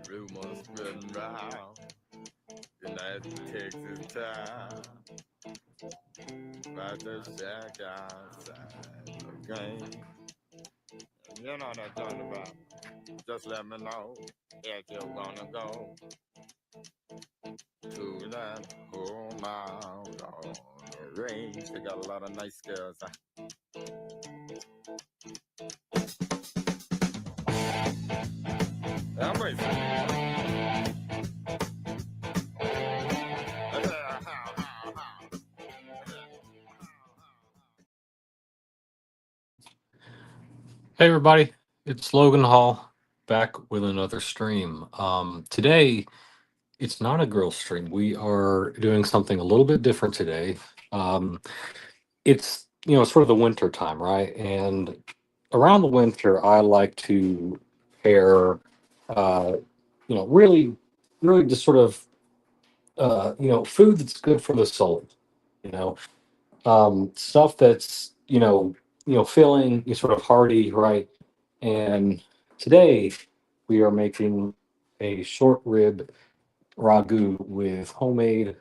Rumors spreading round United Texas town about the shack outside the game. You know what I'm talking about. Just let me know if you're gonna go to that home out on the range. They got a lot of nice girls. I'm racing. Hey everybody, it's Logan Hall back with another stream. Today it's not a girl stream. We are doing something a little bit different today. Um, it's sort of the winter time, right? And around the winter, I like to pair, uh, really, really just sort of food that's good for the soul. You know, stuff that's filling, sort of hearty, right? And today we are making a short rib ragu with homemade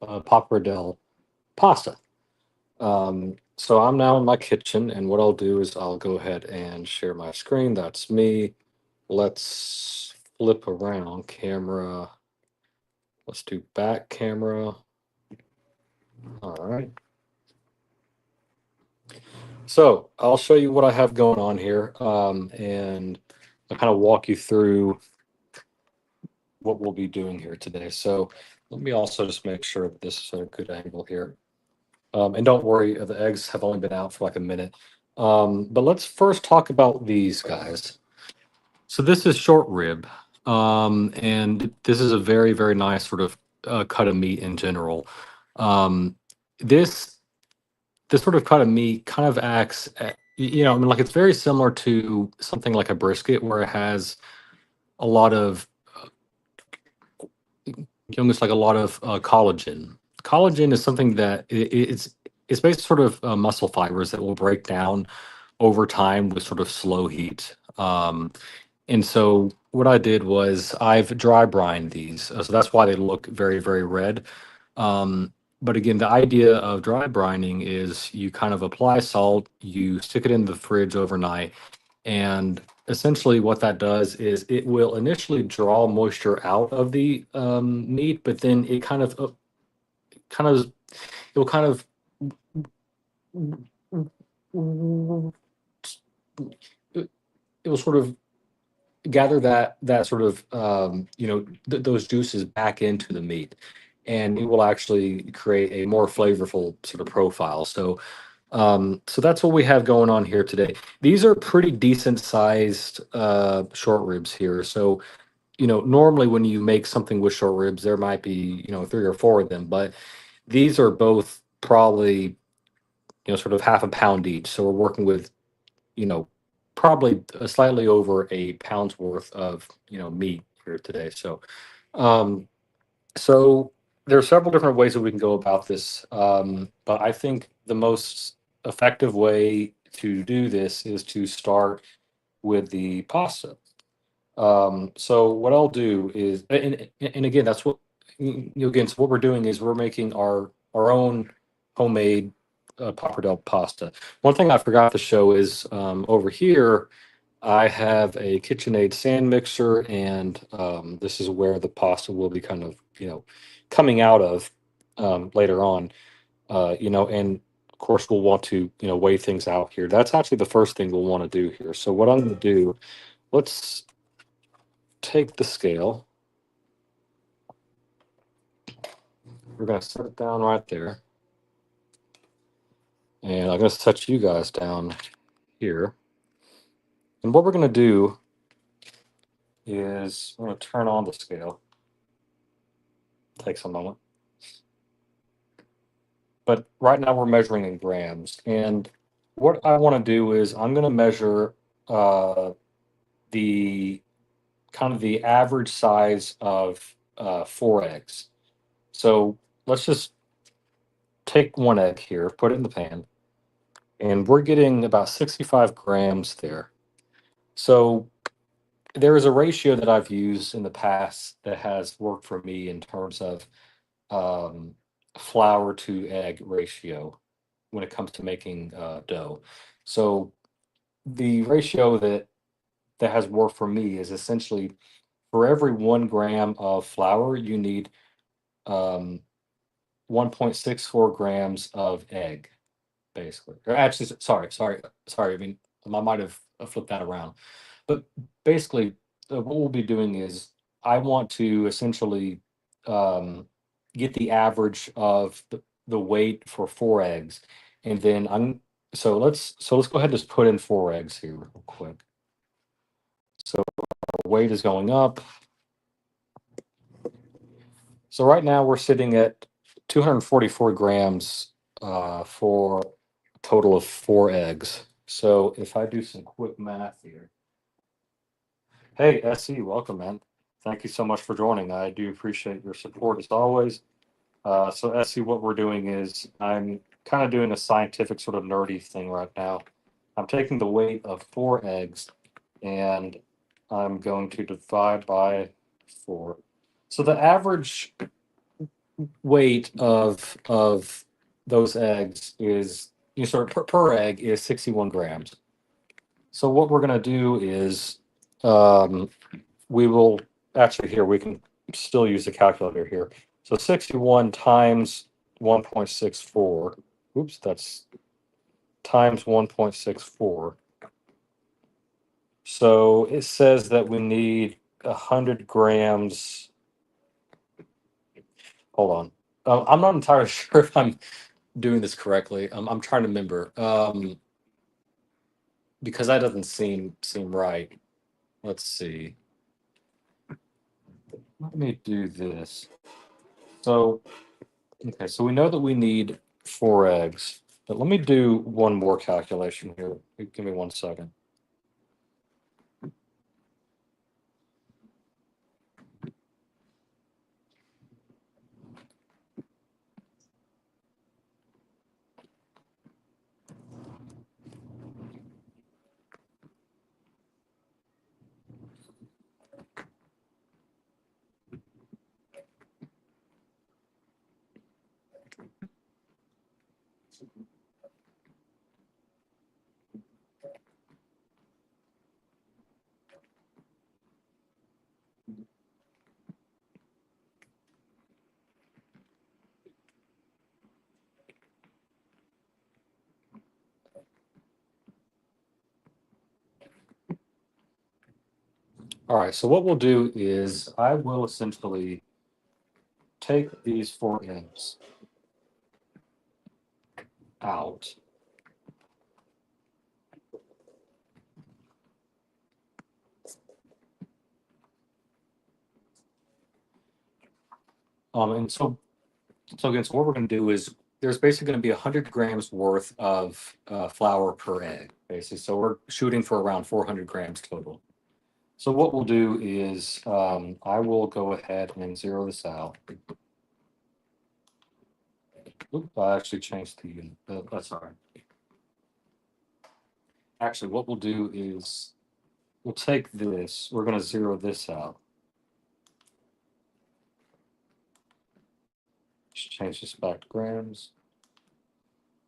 Papardelle pasta. So I'm now in my kitchen, and what I'll do is I'll go ahead and share my screen. That's me. Let's flip around camera. Let's do back camera. All right. So I'll show you what I have going on here, and I'll kind of walk you through what we'll be doing here today. So let me also just make sure that this is a good angle here. And don't worry, the eggs have only been out for like a minute. But let's first talk about these guys. So this is short rib, and this is a very, very nice sort of cut of meat in general. Um, this this sort of cut of meat kind of acts, I mean, like it's very similar to something like a brisket, where it has a lot of almost like a lot of collagen. Collagen is something that it's based sort of muscle fibers that will break down over time with sort of slow heat. And so what I did was I've dry brined these, so that's why they look very, very red. Um, but again, the idea of dry brining is you kind of apply salt, you stick it in the fridge overnight, and essentially what that does is it will initially draw moisture out of the meat, but then it kind of, it will kind of, it will sort of gather that sort of those juices back into the meat, and it will actually create a more flavorful sort of profile. So that's what we have going on here today. These are pretty decent sized short ribs here. So normally when you make something with short ribs, there might be three or four of them, but these are both probably sort of half a pound each. So we're working with you know probably slightly over a pound's worth of meat here today. Um, so there are several different ways that we can go about this, but I think the most effective way to do this is to start with the pasta. So what I'll do is, and again, that's what again. So what we're doing is we're making our own homemade pappardelle pasta. One thing I forgot to show is over here I have a KitchenAid sand mixer, and this is where the pasta will be kind of coming out of later on. And of course we'll want to weigh things out here. That's actually the first thing we'll want to do here. So what I'm going to do, let's take the scale. We're going to set it down right there. And I'm going to set you guys down here. And what we're going to do is we're going to turn on the scale. Takes a moment. But right now we're measuring in grams. And what I want to do is I'm going to measure the kind of the average size of 4 eggs. So let's just take one egg here, put it in the pan, and we're getting about 65 grams there. So there is a ratio that I've used in the past that has worked for me in terms of um, flour to egg ratio when it comes to making dough. So the ratio that has worked for me is essentially for every 1 gram of flour, you need um, 1.64 grams of egg, basically. Or actually, sorry. I mean, I might have flipped that around. But basically, what we'll be doing is I want to essentially um, get the average of the weight for 4 eggs, and then let's go ahead and just put in 4 eggs here real quick. So our weight is going up. So right now we're sitting at 244 grams for a total of 4 eggs. So if I do some quick math here. Hey, SE, welcome, man. Thank you so much for joining. I do appreciate your support as always. So SE, what we're doing is I'm kind of doing a scientific sort of nerdy thing right now. I'm taking the weight of 4 eggs and I'm going to divide by 4. So the average weight of those eggs is per egg is 61 grams. So what we're going to do is um, we will actually here we can still use the calculator here. So 61 times 1.64. Oops, that's times 1.64. So it says that we need 100 grams. Hold on. I'm not entirely sure if I'm doing this correctly. I'm trying to remember because that doesn't seem right. Let's see. Let me do this. So okay, so we know that we need 4 eggs, but let me do one more calculation here. Give me 1 second. All right, so what we'll do is I will essentially take these 4 eggs out. And so again, so what we're going to do is there's basically going to be 100 grams worth of flour per egg, basically. So we're shooting for around 400 grams total. So what we'll do is I will go ahead and zero this out. Oop, I actually changed that's all right. Actually, what we'll do is we'll take this, we're going to zero this out. Just change this back to grams.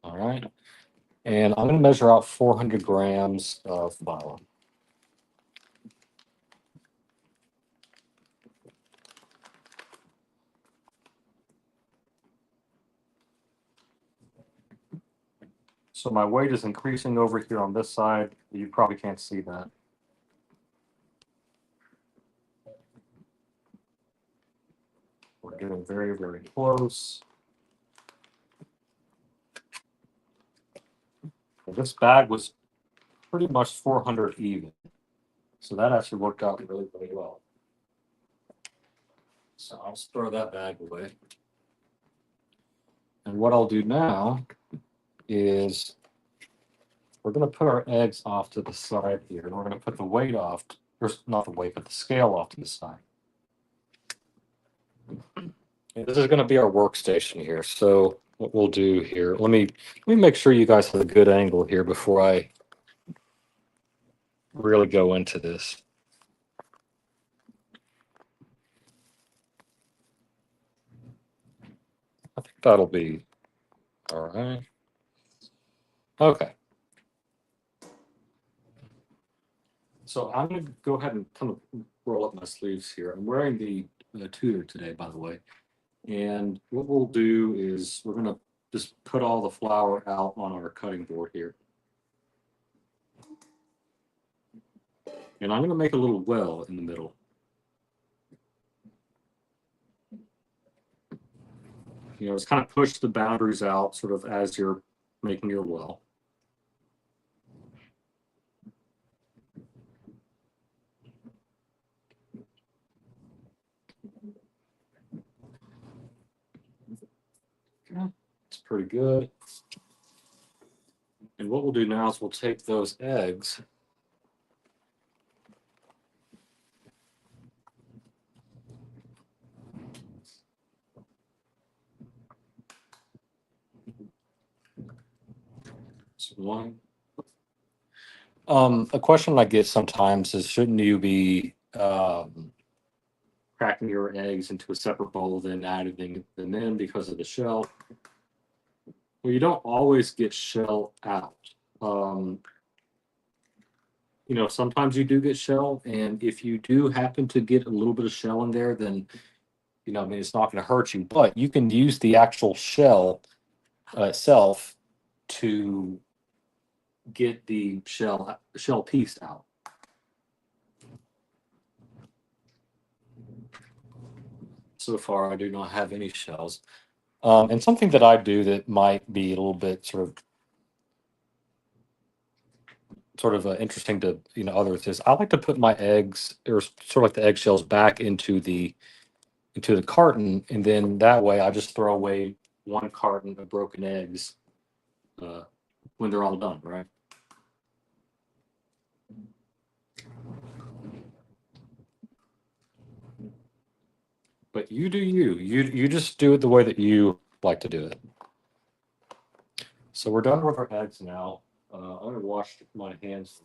All right. And I'm going to measure out 400 grams of flour. So my weight is increasing over here on this side. You probably can't see that. We're getting very, very close. And this bag was pretty much 400 even. So that actually worked out really, really well. So I'll just throw that bag away. And what I'll do now is we're going to put our eggs off to the side here. And we're going to put the weight off, or not the weight, but the scale off to the side. And this is going to be our workstation here. So what we'll do here, let me make sure you guys have a good angle here before I really go into this. I think that'll be all right. Okay. So I'm going to go ahead and kind of roll up my sleeves here. I'm wearing the tutor today, by the way. And what we'll do is we're going to just put all the flour out on our cutting board here. And I'm going to make a little well in the middle. You know, just kind of push the boundaries out sort of as you're making your well. Okay, it's pretty good. And what we'll do now is we'll take those eggs. So one. A question I get sometimes is, shouldn't you be cracking your eggs into a separate bowl, then adding them in because of the shell? Well, you don't always get shell out. You know, sometimes you do get shell, and if you do happen to get a little bit of shell in there, then, you know, I mean, it's not going to hurt you, but you can use the actual shell itself to get the shell piece out. So far, I do not have any shells. And something that I do that might be a little bit sort of interesting to others is I like to put my eggs, or sort of like the eggshells, back into the carton, and then that way I just throw away one carton of broken eggs when they're all done, right? But you do you just do it the way that you like to do it. So we're done with our eggs now. I'm gonna wash my hands.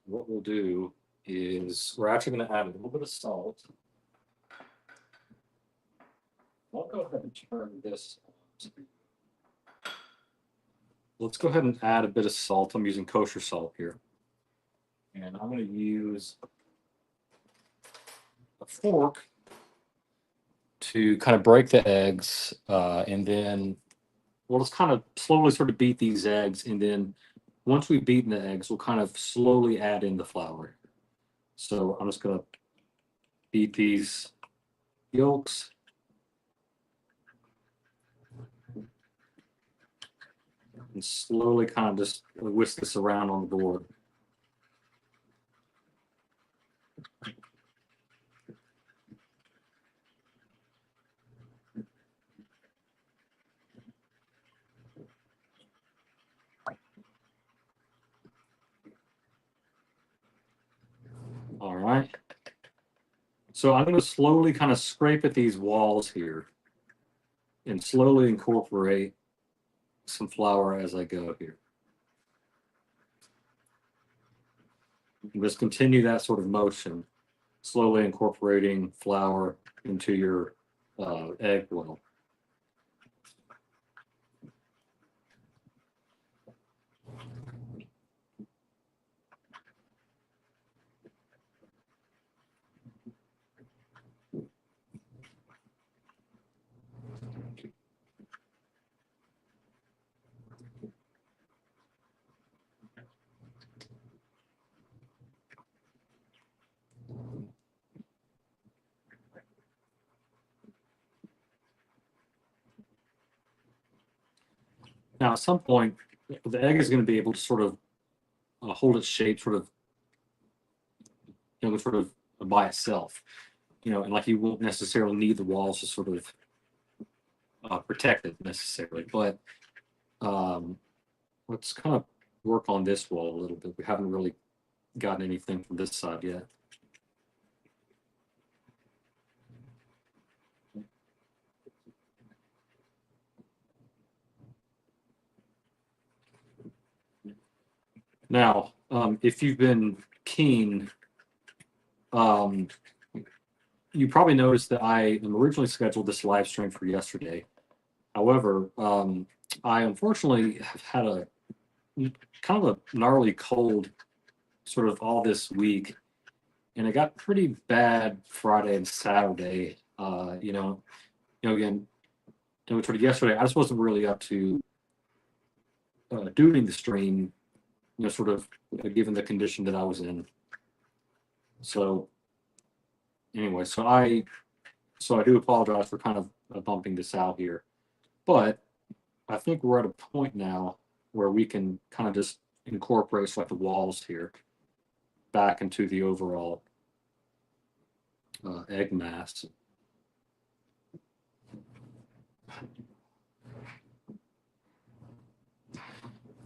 What we'll do is we're actually going to add a little bit of salt. I'll go ahead and turn this on. Let's go ahead and add a bit of salt. I'm using kosher salt here. And I'm going to use a fork to kind of break the eggs. And then we'll just kind of slowly sort of beat these eggs. And then once we've beaten the eggs, we'll kind of slowly add in the flour. So I'm just going to beat these yolks. And slowly kind of just whisk this around on the board. All right. So I'm going to slowly kind of scrape at these walls here and slowly incorporate some flour as I go here. And just continue that sort of motion, slowly incorporating flour into your egg well. Now, at some point, the egg is going to be able to sort of hold its shape sort of sort of by itself, and like you won't necessarily need the walls to sort of protect it necessarily. But let's kind of work on this wall a little bit. We haven't really gotten anything from this side yet. Now, if you've been keen, you probably noticed that I am originally scheduled this live stream for yesterday. However, I unfortunately have had a kind of a gnarly cold sort of all this week, and it got pretty bad Friday and Saturday. Again, sort of yesterday, I just wasn't really up to doing the stream, sort of given the condition that I was in. So anyway, so I do apologize for kind of bumping this out here, but I think we're at a point now where we can kind of just incorporate like the walls here back into the overall egg mass.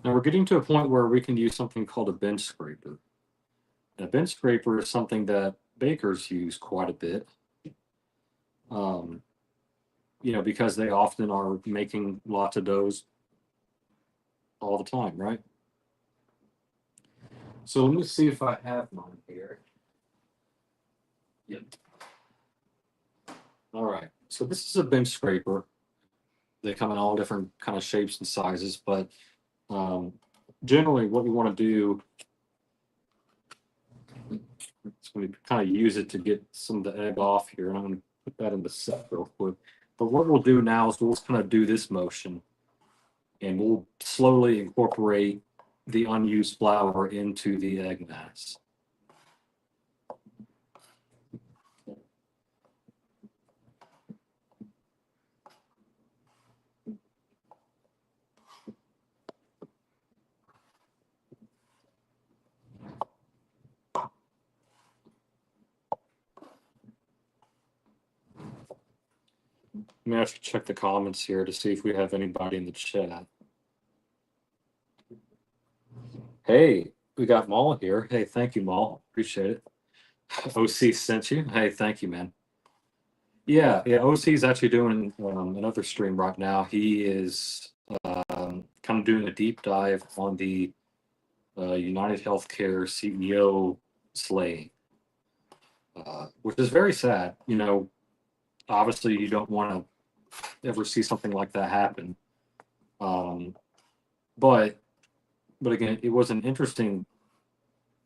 Now we're getting to a point where we can use something called a bench scraper. And a bench scraper is something that bakers use quite a bit, because they often are making lots of doughs all the time, right? So let me see if I have mine here. Yep. All right. So this is a bench scraper. They come in all different kind of shapes and sizes, but generally what we want to do is we kind of use it to get some of the egg off here. And I'm going to put that in the set real quick. But what we'll do now is we'll just kind of do this motion, and we'll slowly incorporate the unused flour into the egg mass. I'm gonna have to check the comments here to see if we have anybody in the chat. Hey, we got Maul here. Hey, thank you, Maul. Appreciate it. OC sent you. Hey, thank you, man. Yeah. OC is actually doing another stream right now. He is kind of doing a deep dive on the United Healthcare CEO slaying, which is very sad. Obviously you don't want to ever see something like that happen. But again, it was an interesting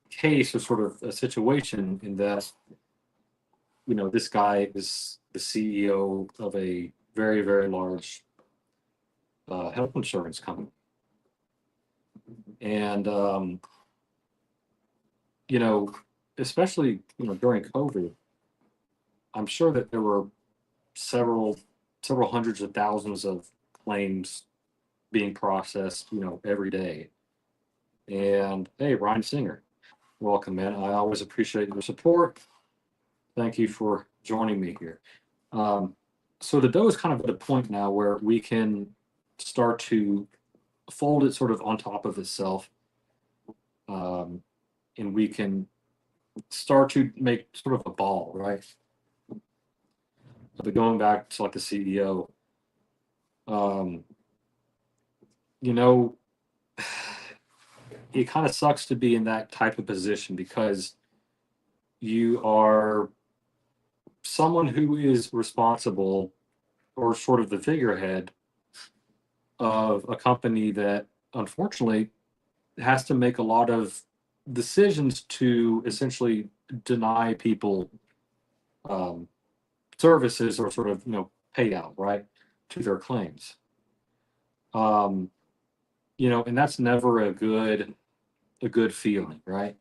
case or sort of a situation in that, this guy is the CEO of a very, very large health insurance company. And, especially, during COVID, I'm sure that there were several hundreds of thousands of claims being processed, every day. And hey, Ryan Singer, welcome, man. I always appreciate your support. Thank you for joining me here. So the dough is kind of at a point now where we can start to fold it sort of on top of itself. And we can start to make sort of a ball, right? But going back to like the CEO, it kind of sucks to be in that type of position because you are someone who is responsible or sort of the figurehead of a company that unfortunately has to make a lot of decisions to essentially deny people services or sort of payout, right, to their claims. And that's never a good feeling, right?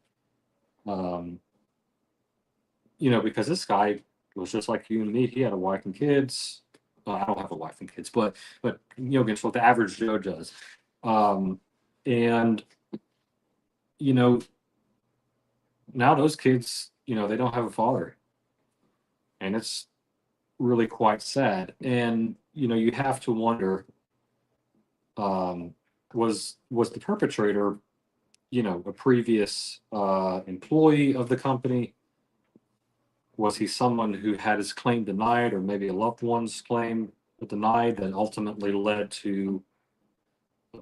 Because this guy was just like you and me. He had a wife and kids. Well, I don't have a wife and kids, but against what the average Joe does. And now those kids they don't have a father, and it's really quite sad. And you have to wonder, um, was the perpetrator, a previous employee of the company? Was he someone who had his claim denied, or maybe a loved one's claim denied, that ultimately led to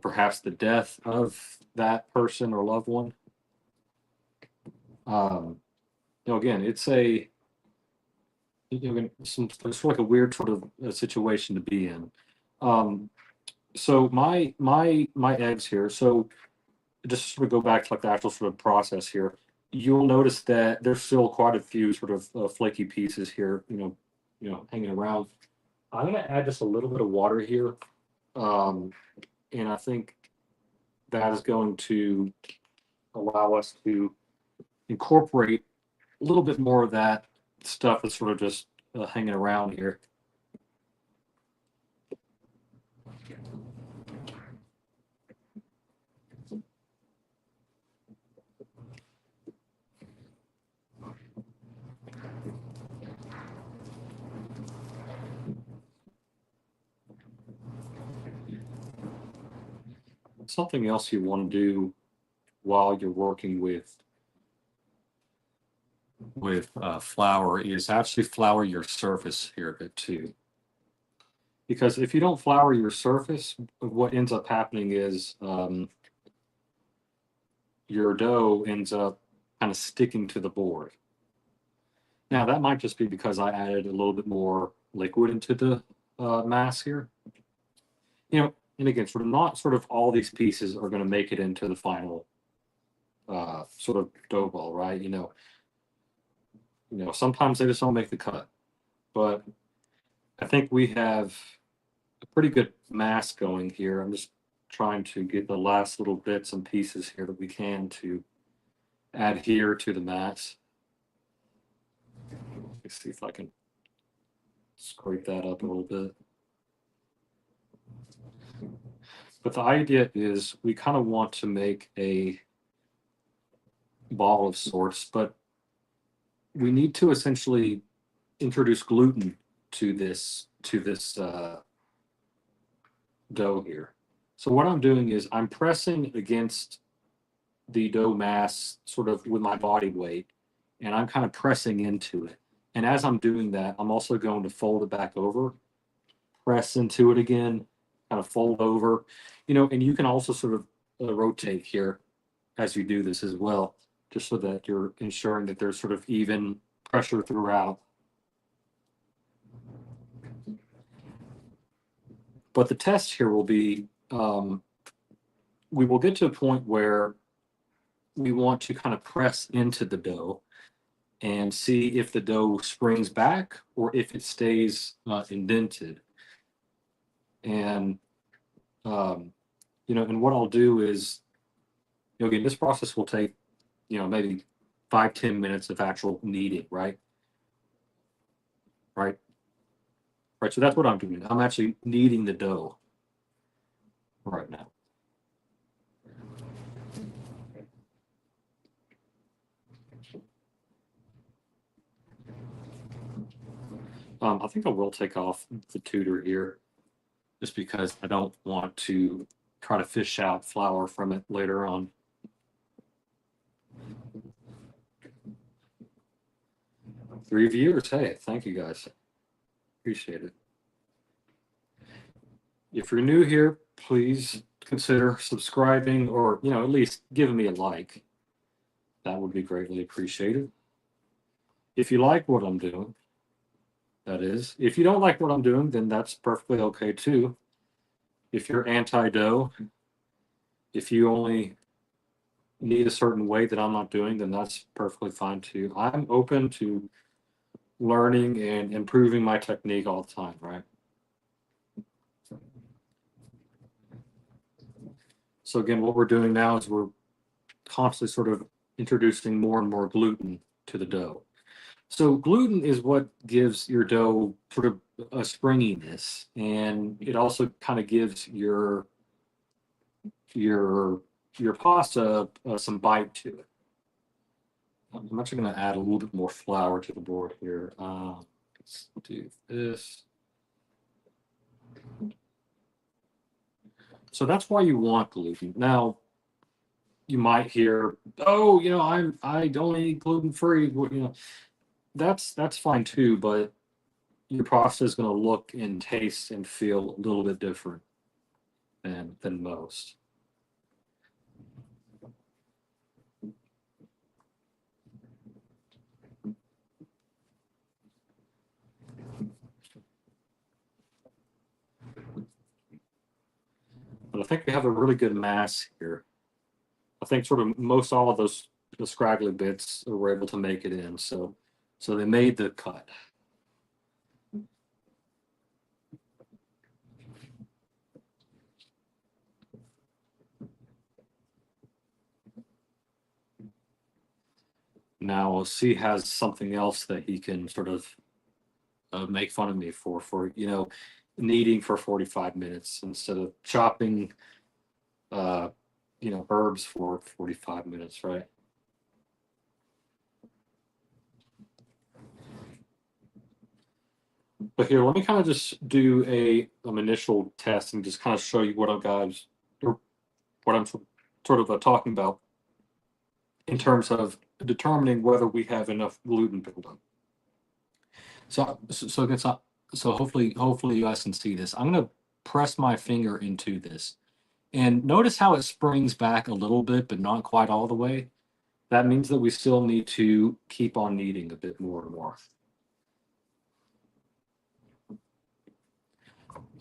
perhaps the death of that person or loved one? Again, it's it's like a weird sort of situation to be in. So my eggs here. So just sort of go back to like the actual sort of process here. You'll notice that there's still quite a few sort of flaky pieces here, hanging around. I'm going to add just a little bit of water here, and I think that is going to allow us to incorporate a little bit more of that stuff that's sort of just hanging around here. Something else you want to do while you're working with flour is actually flour your surface here a bit too. Because if you don't flour your surface, what ends up happening is your dough ends up kind of sticking to the board. Now, that might just be because I added a little bit more liquid into the mass here. And again, not all these pieces are going to make it into the final sort of dough ball, right? Sometimes they just don't make the cut. But I think we have a pretty good mass going here. I'm just trying to get the last little bits and pieces here that we can to adhere to the mass. Let's see if I can scrape that up a little bit. But the idea is we kind of want to make a ball of sorts, but we need to essentially introduce gluten to this dough here. So what I'm doing is I'm pressing against the dough mass sort of with my body weight, and I'm kind of pressing into it. And as I'm doing that, I'm also going to fold it back over, press into it again, kind of fold over, and you can also sort of rotate here as you do this as well, just so that you're ensuring that there's sort of even pressure throughout. But the test here will be, we will get to a point where we want to kind of press into the dough and see if the dough springs back or if it stays indented. And and what I'll do is, again, this process will take, maybe 5-10 minutes of actual kneading, right? Right. So that's what I'm doing. I'm actually kneading the dough right now. I think I will take off the tutor here, just because I don't want to try to fish out flour from it later on. Three viewers, hey, thank you guys. Appreciate it. If you're new here, please consider subscribing, or at least giving me a like. That would be greatly appreciated. If you like what I'm doing, that is. If you don't like what I'm doing, then that's perfectly okay too. If you're anti-dough, if you only need a certain way that I'm not doing, then that's perfectly fine too. I'm open to learning and improving my technique all the time, right? So again, what we're doing now is we're constantly sort of introducing more and more gluten to the dough. So gluten is what gives your dough sort of a springiness, and it also kind of gives your pasta some bite to it. I'm actually going to add a little bit more flour to the board here. Let's do this. So that's why you want gluten. Now, you might hear, "Oh, I only eat gluten free." That's fine too, but your pasta is going to look and taste and feel a little bit different than most. But I think we have a really good mass here. I think sort of most all of the scraggly bits were able to make it in, so they made the cut. Now C has something else that he can sort of make fun of me for kneading for 45 minutes instead of chopping herbs for 45 minutes, right? But here, let me kind of just do an initial test and just kind of show you what I'm sort of talking about in terms of determining whether we have enough gluten buildup. So hopefully you guys can see this. I'm going to press my finger into this, and notice how it springs back a little bit, but not quite all the way. That means that we still need to keep on kneading a bit more and more.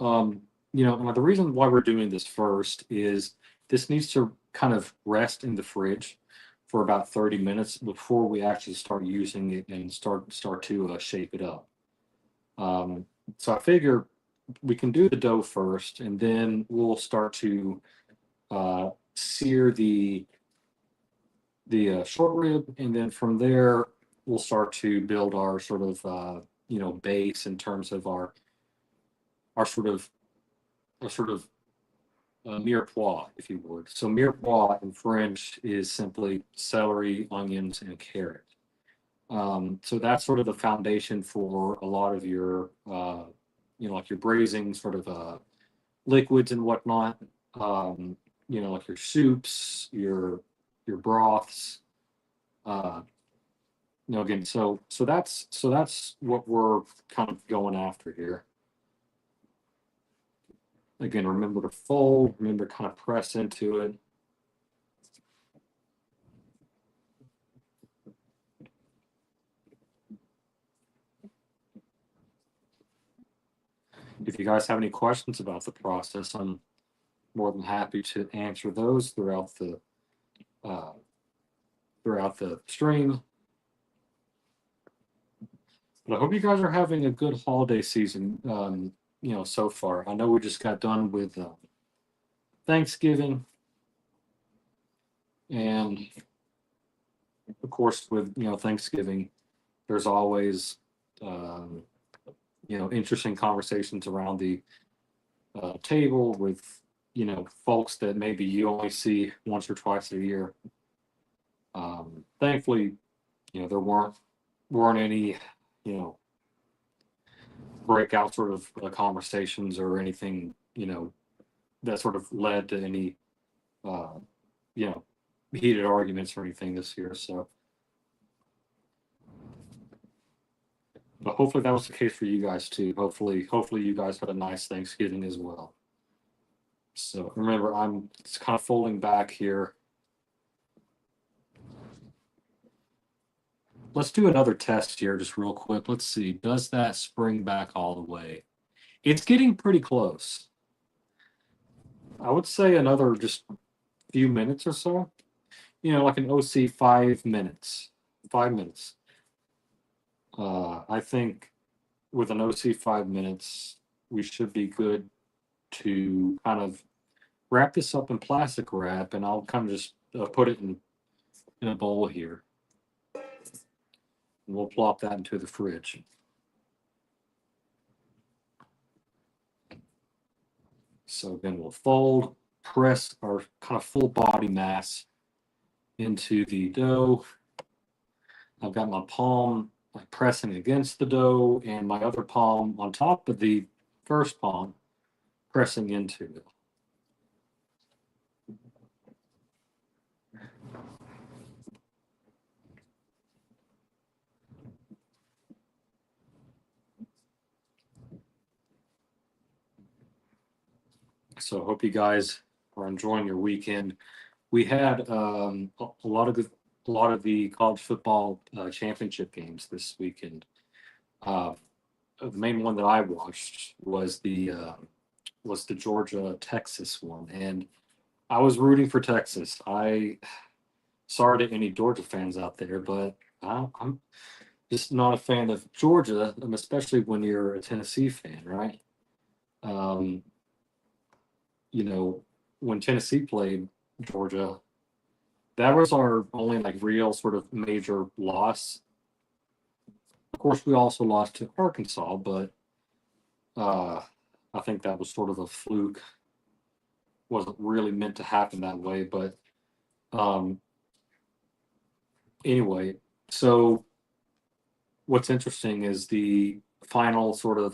Now the reason why we're doing this first is this needs to kind of rest in the fridge for about 30 minutes before we actually start using it and start to shape it up. So I figure we can do the dough first, and then we'll start to sear the short rib, and then from there we'll start to build our sort of base in terms of our sort of mirepoix, if you would. So mirepoix in French is simply celery, onions, and carrot. So that's sort of the foundation for a lot of your, like your braising sort of liquids and whatnot. Like your soups, your broths. Again, so that's what we're kind of going after here. Again, remember to fold, remember to kind of press into it. If you guys have any questions about the process, I'm more than happy to answer those throughout the stream. But I hope you guys are having a good holiday season, so far. I know we just got done with Thanksgiving, and of course, with Thanksgiving, there's always interesting conversations around the table with folks that maybe you only see once or twice a year. Thankfully, there weren't any breakout sort of conversations or anything that sort of led to any heated arguments or anything this year. So, but hopefully that was the case for you guys too. Hopefully you guys had a nice Thanksgiving as well. So remember, I'm just kind of folding back here. Let's do another test here just real quick. Let's see, does that spring back all the way? It's getting pretty close. I would say another just few minutes or so. Like an OC 5 minutes. 5 minutes. I think with an OC 5 minutes, we should be good to kind of wrap this up in plastic wrap, and I'll kind of just put it in a bowl here. And we'll plop that into the fridge. So again, we'll fold, press our kind of full body mass into the dough. I've got my palm like pressing against the dough, and my other palm on top of the first palm pressing into it. So I hope you guys are enjoying your weekend. We had a lot of the college football championship games this weekend. Uh, the main one that I watched was the Georgia Texas one, and I was rooting for Texas. Sorry to any Georgia fans out there, but I'm just not a fan of Georgia, especially when you're a Tennessee fan, right? Um, you know, when Tennessee played Georgia, that was our only like real sort of major loss. Of course, we also lost to Arkansas, but uh, I think that was sort of a fluke. Wasn't really meant to happen that way, but um, anyway. So what's interesting is the final sort of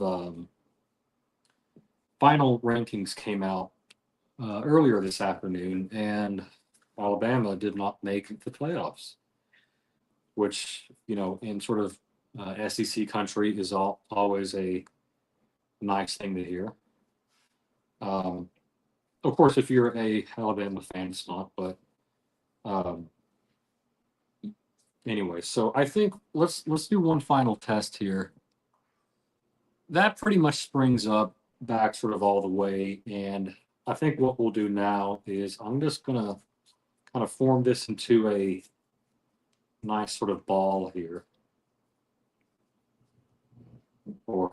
final rankings came out earlier this afternoon, and Alabama did not make the playoffs, which in sort of SEC country is always a nice thing to hear. Um, of course, if you're a Alabama fan, it's not. But um, anyway, so I think let's do one final test here. That pretty much springs up back sort of all the way, and I think what we'll do now is I'm just gonna kind of form this into a nice sort of ball here, or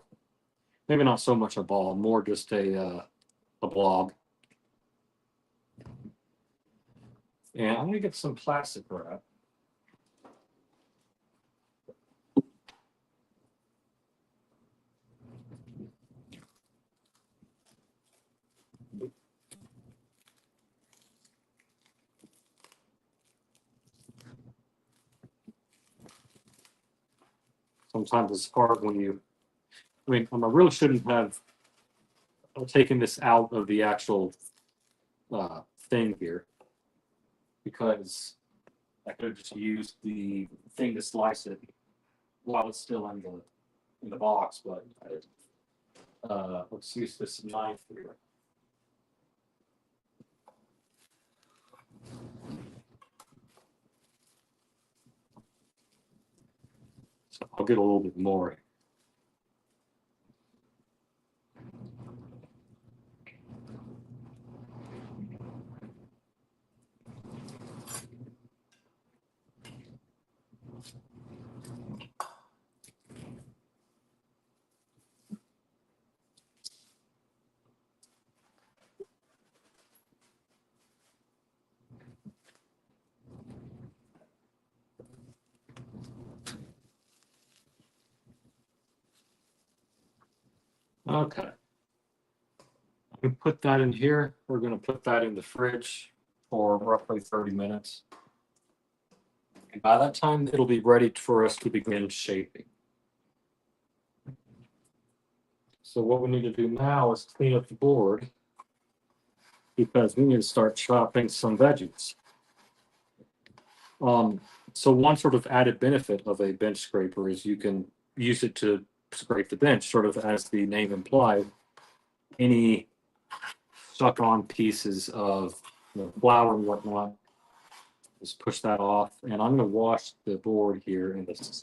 maybe not so much a ball, more just a blob. And I'm gonna get some plastic wrap. Sometimes it's hard when I really shouldn't have taken this out of the actual thing here, because I could have just used the thing to slice it while it's still in the box. But let's use this knife here. So I'll get a little bit more. Okay. We put that in here. We're going to put that in the fridge for roughly 30 minutes. And by that time, it'll be ready for us to begin shaping. So what we need to do now is clean up the board, because we need to start chopping some veggies. So one sort of added benefit of a bench scraper is you can use it to scrape the bench, sort of as the name implies. Any stuck on pieces of flour and whatnot, just push that off. And I'm going to wash the board here in this.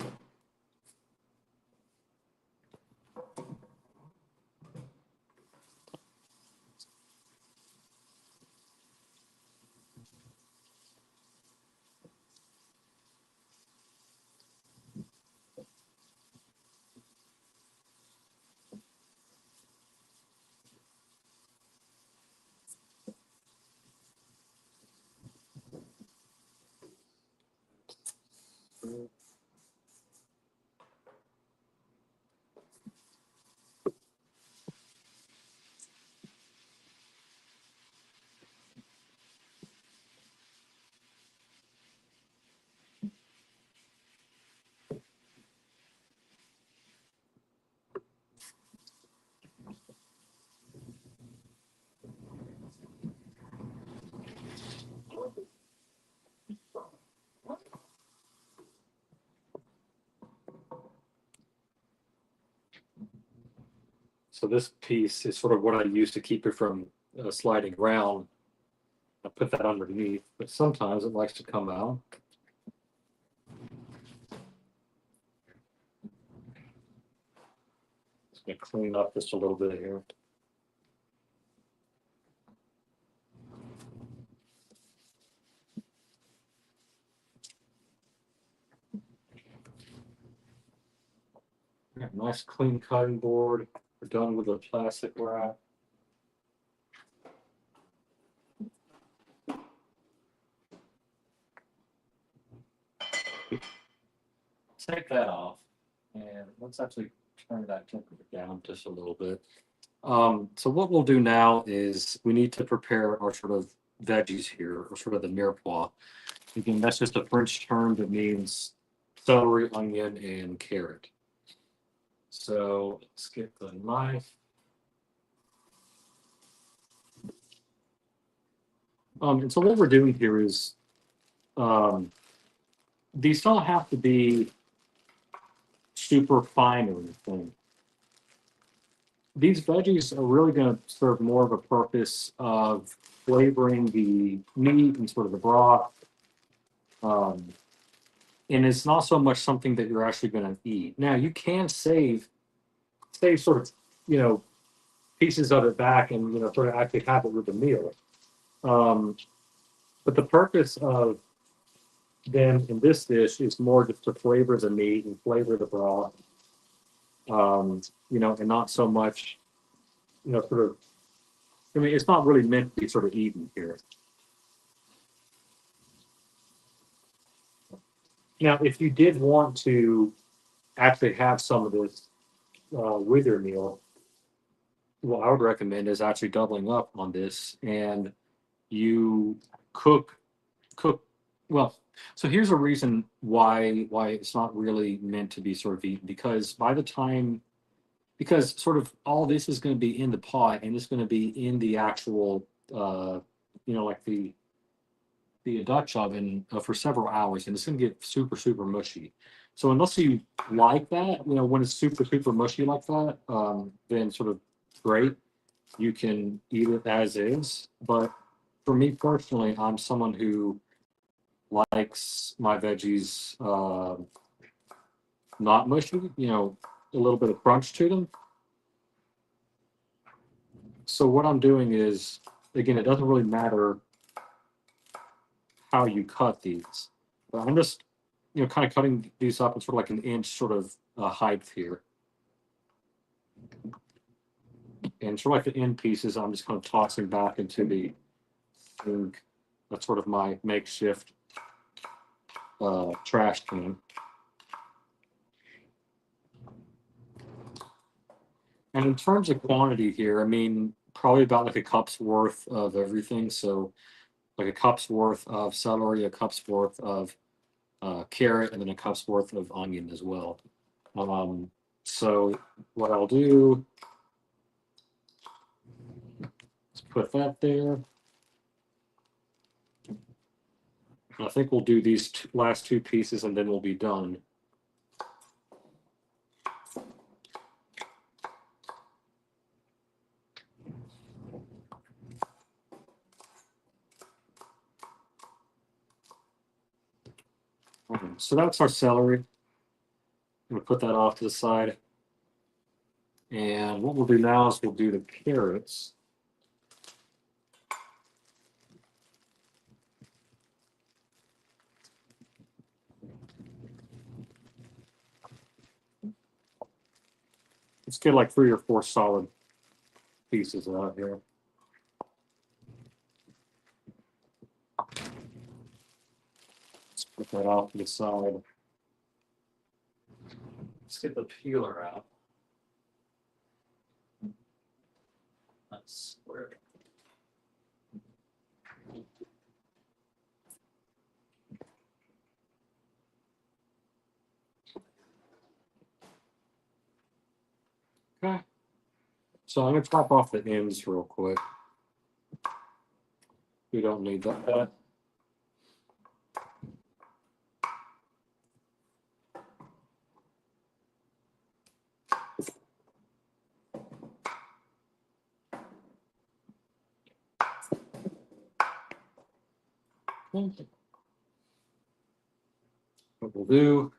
So this piece is sort of what I use to keep it from sliding around. I put that underneath, but sometimes it likes to come out. Just gonna clean up just a little bit here. Nice clean cutting board. We're done with the plastic wrap. Take that off, and let's actually turn that temperature down just a little bit. So what we'll do now is we need to prepare our sort of veggies here, or sort of the mirepoix. Again, that's just a French term that means celery, onion, and carrot. So let's get the knife. And so what we're doing here is these don't have to be super fine or anything. These veggies are really going to serve more of a purpose of flavoring the meat and sort of the broth. And it's not so much something that you're actually going to eat. Now you can save sort of, pieces of it back and, sort of actually have it with the meal. But the purpose of them in this dish is more just to flavor the meat and flavor the broth. And not so much, sort of, it's not really meant to be sort of eaten here. Now, if you did want to actually have some of this with your meal, what I would recommend is actually doubling up on this, and you cook. Well, so here's a reason why it's not really meant to be sort of eaten, because sort of all this is going to be in the pot, and it's going to be in the actual like the Dutch oven for several hours, and it's going to get super super mushy. So unless you like that, when it's super super mushy like that, then sort of great, you can eat it as is. But for me personally, I'm someone who likes my veggies not mushy, a little bit of crunch to them. So what I'm doing is, again, it doesn't really matter how you cut these, but I'm just, kind of cutting these up in sort of like an inch sort of height here. And sort of like the end pieces, I'm just kind of tossing back into the sink. That's sort of my makeshift trash can. And in terms of quantity here, I mean, probably about like a cup's worth of everything. So like a cup's worth of celery, a cup's worth of carrot, and then a cup's worth of onion as well. So what I'll do is put that there. I think we'll do these last two pieces and then we'll be done. So that's our celery. I'm going to put that off to the side. And what we'll do now is we'll do the carrots. Let's get like 3 or 4 solid pieces out here. Let's put that off to the side. Let's get the peeler out. That's where. Okay. So I'm going to chop off the ends real quick. We don't need that. What we'll do,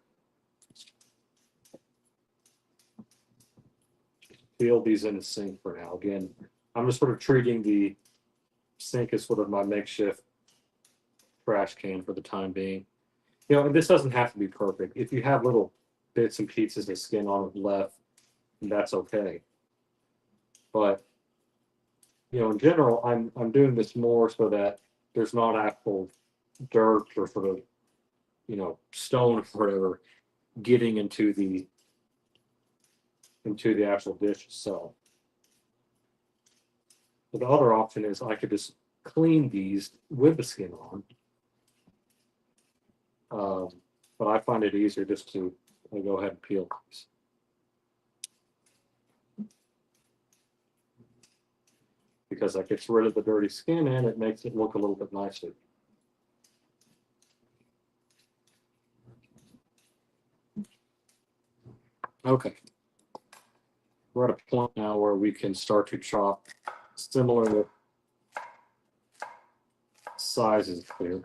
peel these in the sink for now. Again, I'm just sort of treating the sink as sort of my makeshift trash can for the time being. You know, and this doesn't have to be perfect. If you have little bits and pieces of skin on it left, that's okay. But you know, in general, I'm doing this more so that there's not actual dirt or sort of, you know, stone or whatever getting into the actual dish itself. But the other option is I could just clean these with the skin on. But I find it easier just to go ahead and peel these. Because that gets rid of the dirty skin and it makes it look a little bit nicer. Okay. We're at a point now where we can start to chop similar sizes here.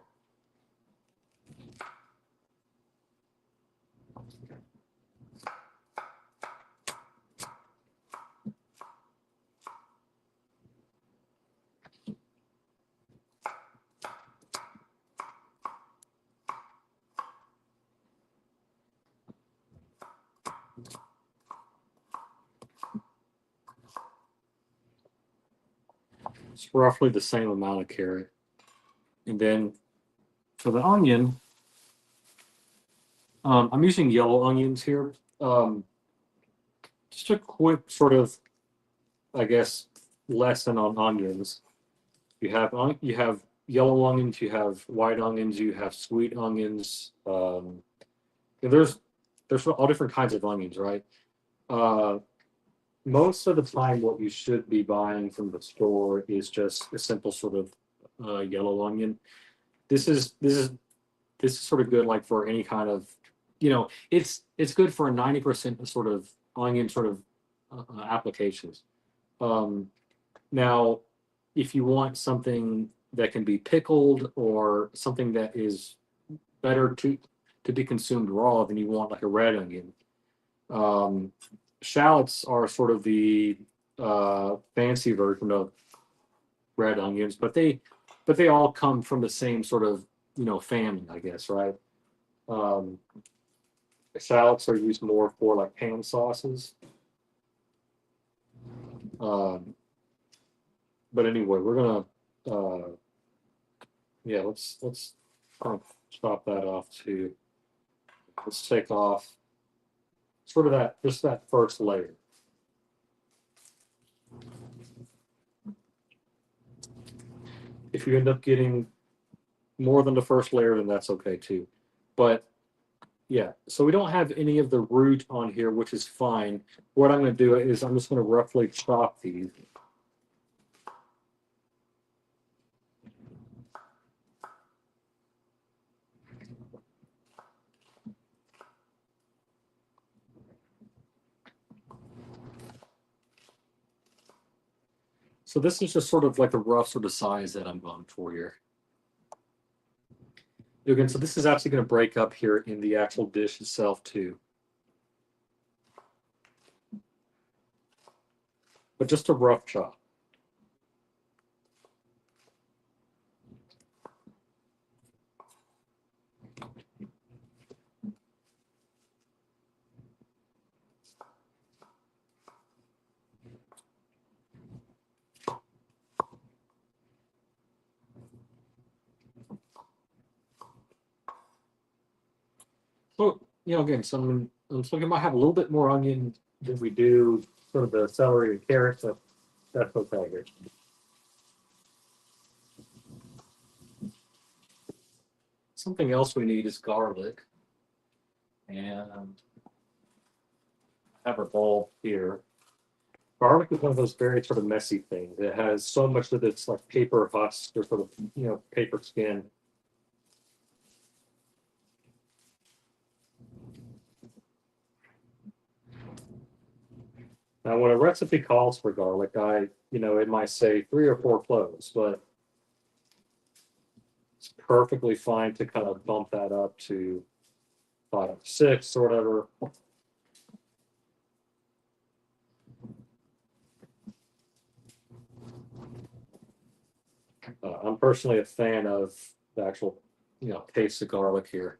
It's roughly the same amount of carrot. And then for the onion, I'm using yellow onions here. Just a quick sort of, I guess, lesson on onions. You have yellow onions, you have white onions, you have sweet onions. And there's all different kinds of onions, right? Most of the time, what you should be buying from the store is just a simple sort of yellow onion. This is sort of good, like for any kind of, you know, it's good for a 90% sort of onion sort of applications. Now, if you want something that can be pickled or something that is better to be consumed raw, then you want like a red onion. Shallots are sort of the fancy version of red onions, but they all come from the same sort of, you know, family, I guess, right? Shallots are used more for like pan sauces. But anyway, we're gonna yeah, let's kind of chop that off too. Let's take off sort of just that first layer. If you end up getting more than the first layer, then that's okay too. But yeah, so we don't have any of the root on here, which is fine. What I'm going to do is I'm just going to roughly chop these. So this is just sort of like a rough sort of size that I'm going for here. Again, so this is actually going to break up here in the actual dish itself too. But just a rough chop. So, you know, again, I'm looking, I might have a little bit more onion than we do sort of the celery and carrots, so that's okay here. Something else we need is garlic. And I have a bowl here. Garlic is one of those very sort of messy things. It has so much that it's like paper husk or sort of, you know, paper skin. Now, when a recipe calls for garlic, you know, it might say 3 or 4 cloves, but it's perfectly fine to kind of bump that up to 5, 6 or whatever. I'm personally a fan of the actual, paste of garlic here.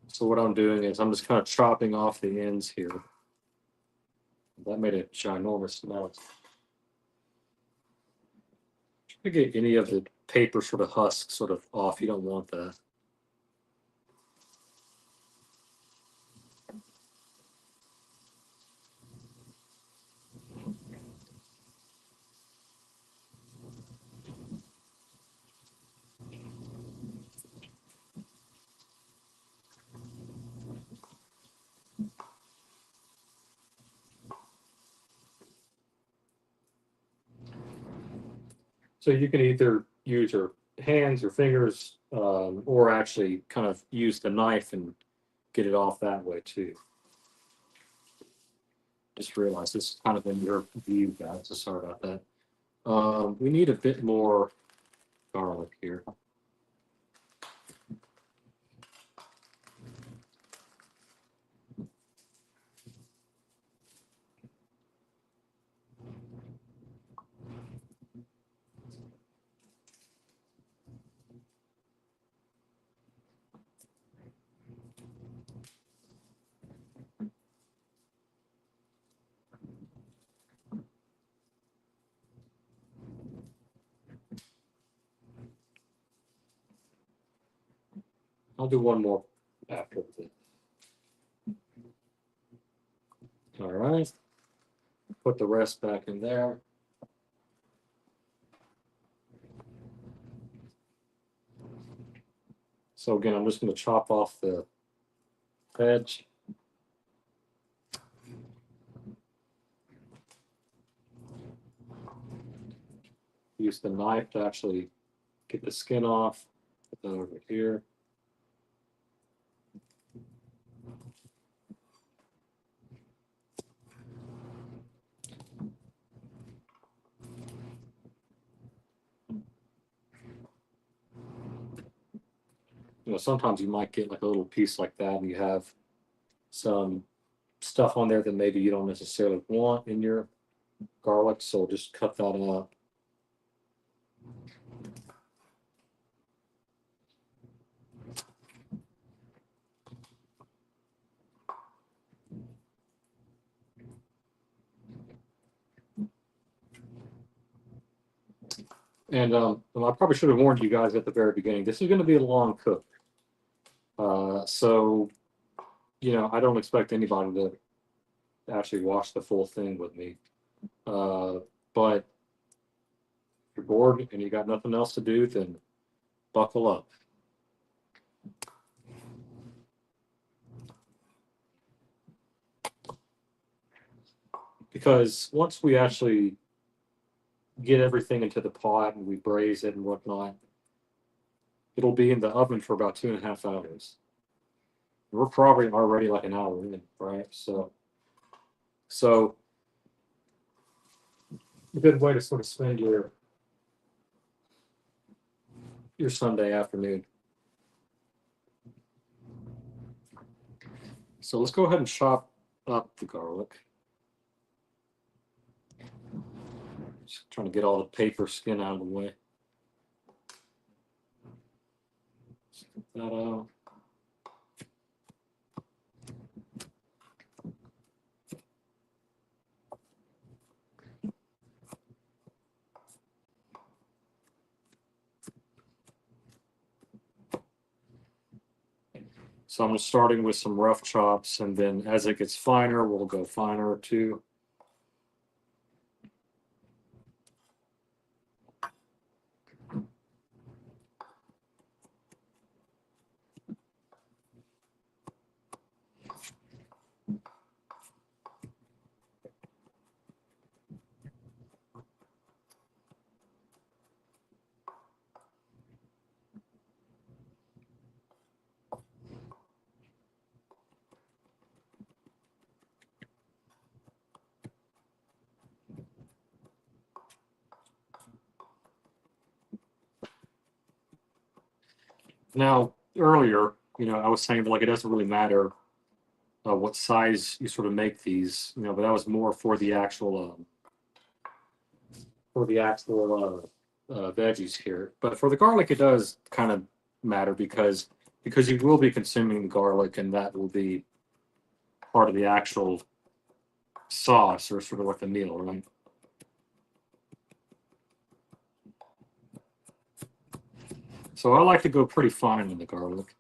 So what I'm doing is I'm just kind of chopping off the ends here. That made a ginormous mess. Try to get any of the paper sort of husk sort of off. You don't want that. So you can either use your hands or fingers, or actually kind of use the knife and get it off that way too. Just realized this is kind of in your view, guys. So sorry about that. We need a bit more garlic here. I'll do one more after this. All right. Put the rest back in there. So again, I'm just going to chop off the edge. Use the knife to actually get the skin off. Put that over here. Sometimes you might get like a little piece like that and you have some stuff on there that maybe you don't necessarily want in your garlic, so just cut that out. And I probably should have warned you guys at the very beginning, this is going to be a long cook. So, I don't expect anybody to actually watch the full thing with me. But if you're bored and you got nothing else to do, then buckle up. Because once we actually get everything into the pot and we braise it and whatnot, it'll be in the oven for about 2.5 hours. We're probably already like an hour in, right? So a good way to sort of spend your Sunday afternoon. So let's go ahead and chop up the garlic. Just trying to get all the paper skin out of the way. Get that out. So I'm starting with some rough chops, and then as it gets finer, we'll go finer too. Now, earlier, I was saying that, like, it doesn't really matter what size you sort of make these, but that was more for the actual veggies here. But for the garlic, it does kind of matter because you will be consuming garlic, and that will be part of the actual sauce or sort of like the meal, right? So I like to go pretty fine with the garlic.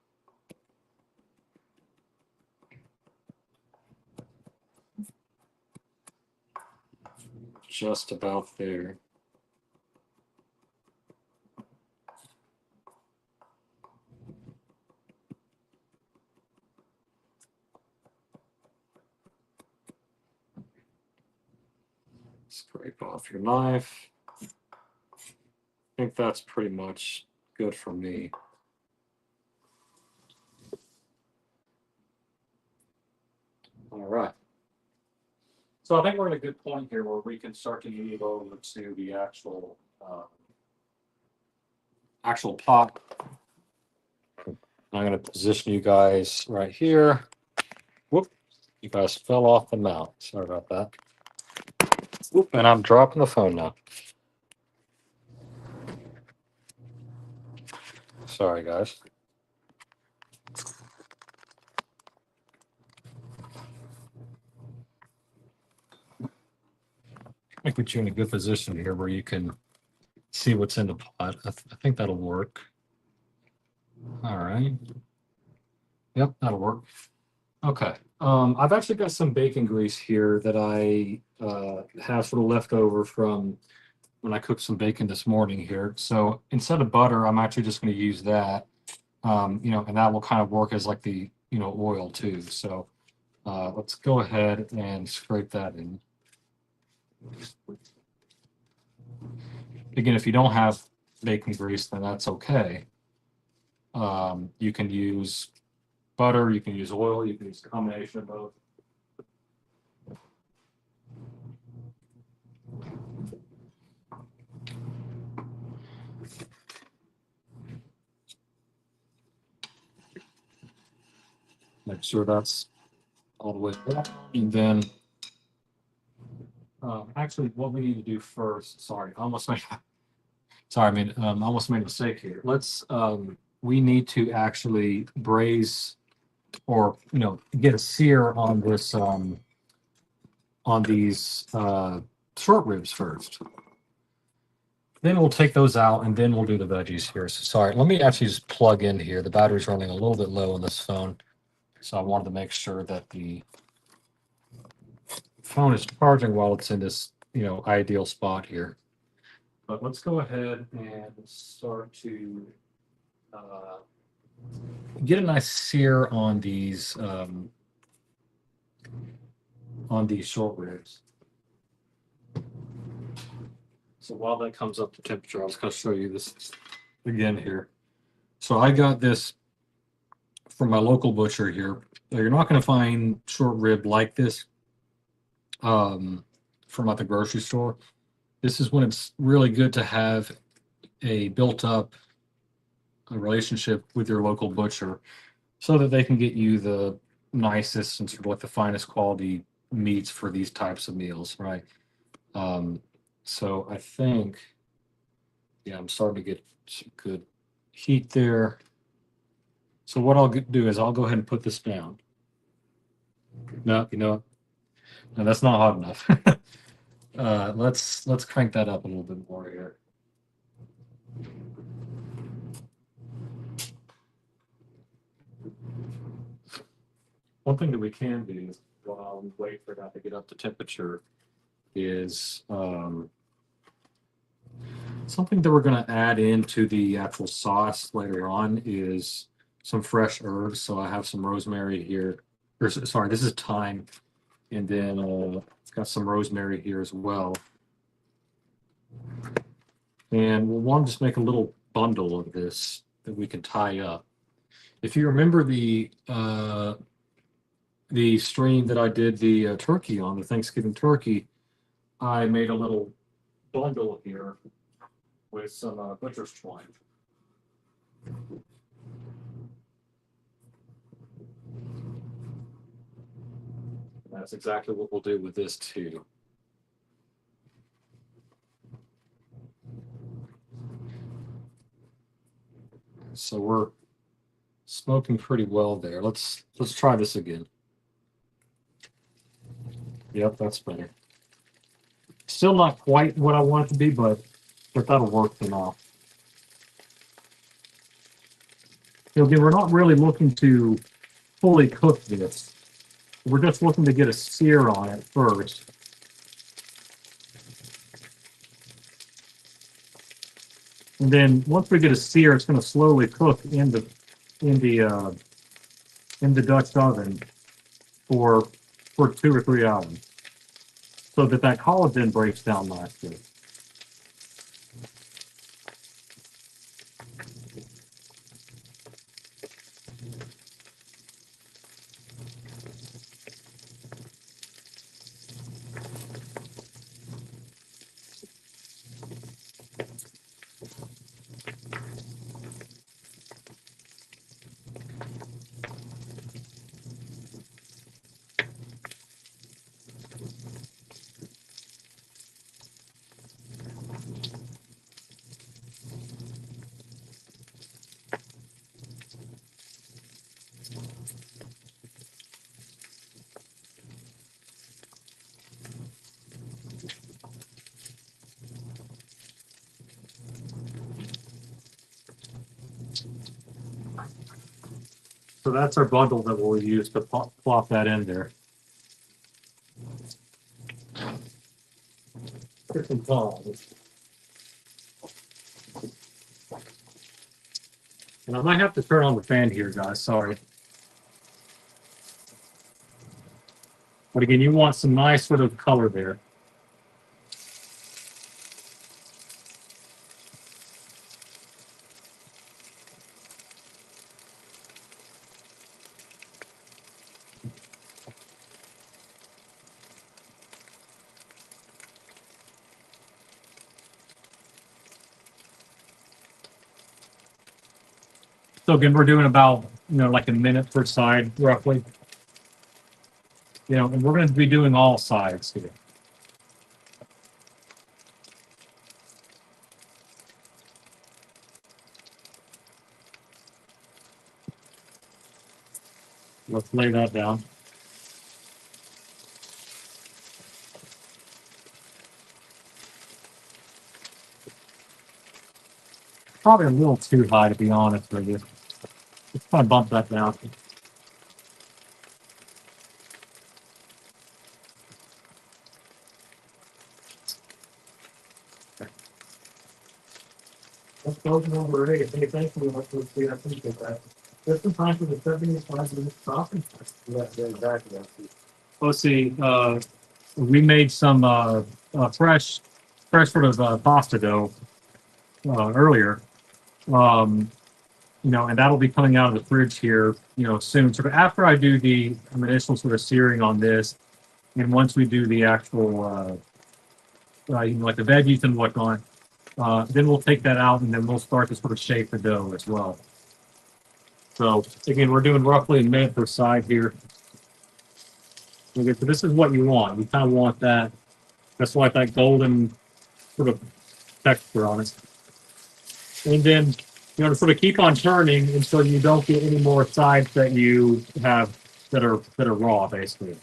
Just about there. Scrape off your knife. I think that's pretty much good for me. All right. So I think we're at a good point here where we can start to move over to the actual pot. I'm going to position you guys right here. Whoop! You guys fell off the mount. Sorry about that. Whoop! And I'm dropping the phone now. Sorry, guys. I think put you in a good position here where you can see what's in the pot. I think that'll work. All right. Yep, that'll work. Okay. I've actually got some bacon grease here that I have sort of left over from when I cooked some bacon this morning here. So instead of butter, I'm actually just going to use that. And that will kind of work as like the oil too. So let's go ahead and scrape that in. Again, if you don't have bacon grease, then that's okay. You can use butter, you can use oil, you can use a combination of both. Make sure that's all the way down. And then actually what we need to do first, sorry, I almost made a mistake here. We need to actually braise or get a sear on this on these short ribs first. Then we'll take those out and then we'll do the veggies here. So sorry, let me actually just plug in here. The battery's running a little bit low on this phone. So I wanted to make sure that the phone is charging while it's in this, ideal spot here. But let's go ahead and start to get a nice sear on these short ribs. So while that comes up to temperature, I was going to show you this again here. So I got this from my local butcher here. You're not going to find short rib like this from at the grocery store. This is when it's really good to have a built-up relationship with your local butcher so that they can get you the nicest and sort of like the finest quality meats for these types of meals, right? So I think, I'm starting to get some good heat there. So what I'll do is I'll go ahead and put this down. No, no, that's not hot enough. Let's crank that up a little bit more here. One thing that we can do while we wait for that to get up to temperature is something that we're going to add into the actual sauce later on is some fresh herbs. So I have some rosemary here. Sorry, this is thyme. And then it's got some rosemary here as well. And we'll want to just make a little bundle of this that we can tie up. If you remember the stream that I did the turkey on, the Thanksgiving turkey, I made a little bundle here with some butcher's twine. That's exactly what we'll do with this too. So we're smoking pretty well there. Let's try this again. Yep, that's better. Still not quite what I want it to be, but that'll work for now. Again, we're not really looking to fully cook this. We're just looking to get a sear on it first. And then once we get a sear, it's going to slowly cook in the Dutch oven for 2 or 3 hours, so that collagen breaks down nicely. So that's our bundle that we'll use to plop that in there. Get some tongs. And I might have to turn on the fan here, guys. Sorry. But again, you want some nice sort of color there. So again, we're doing about, like a minute per side, roughly. And we're going to be doing all sides here. Let's lay that down. Probably a little too high, to be honest with you. Let's kind of bump that down. Let's go number 8. Hey, thank you much for the I appreciate that. Just in time for the 75-minute stopping. Yeah, exactly. Let's see. We made some fresh sort of pasta dough earlier. And that'll be coming out of the fridge here, soon. Sort of after I do the initial sort of searing on this, and once we do the actual, like the veggies and whatnot, then we'll take that out, and then we'll start to sort of shape the dough as well. So again, we're doing roughly a minute per side here. Okay, so this is what you want. You kind of want that. That's like that golden sort of texture on it. And then, sort of keep on turning until you don't get any more sides that you have that are raw, basically.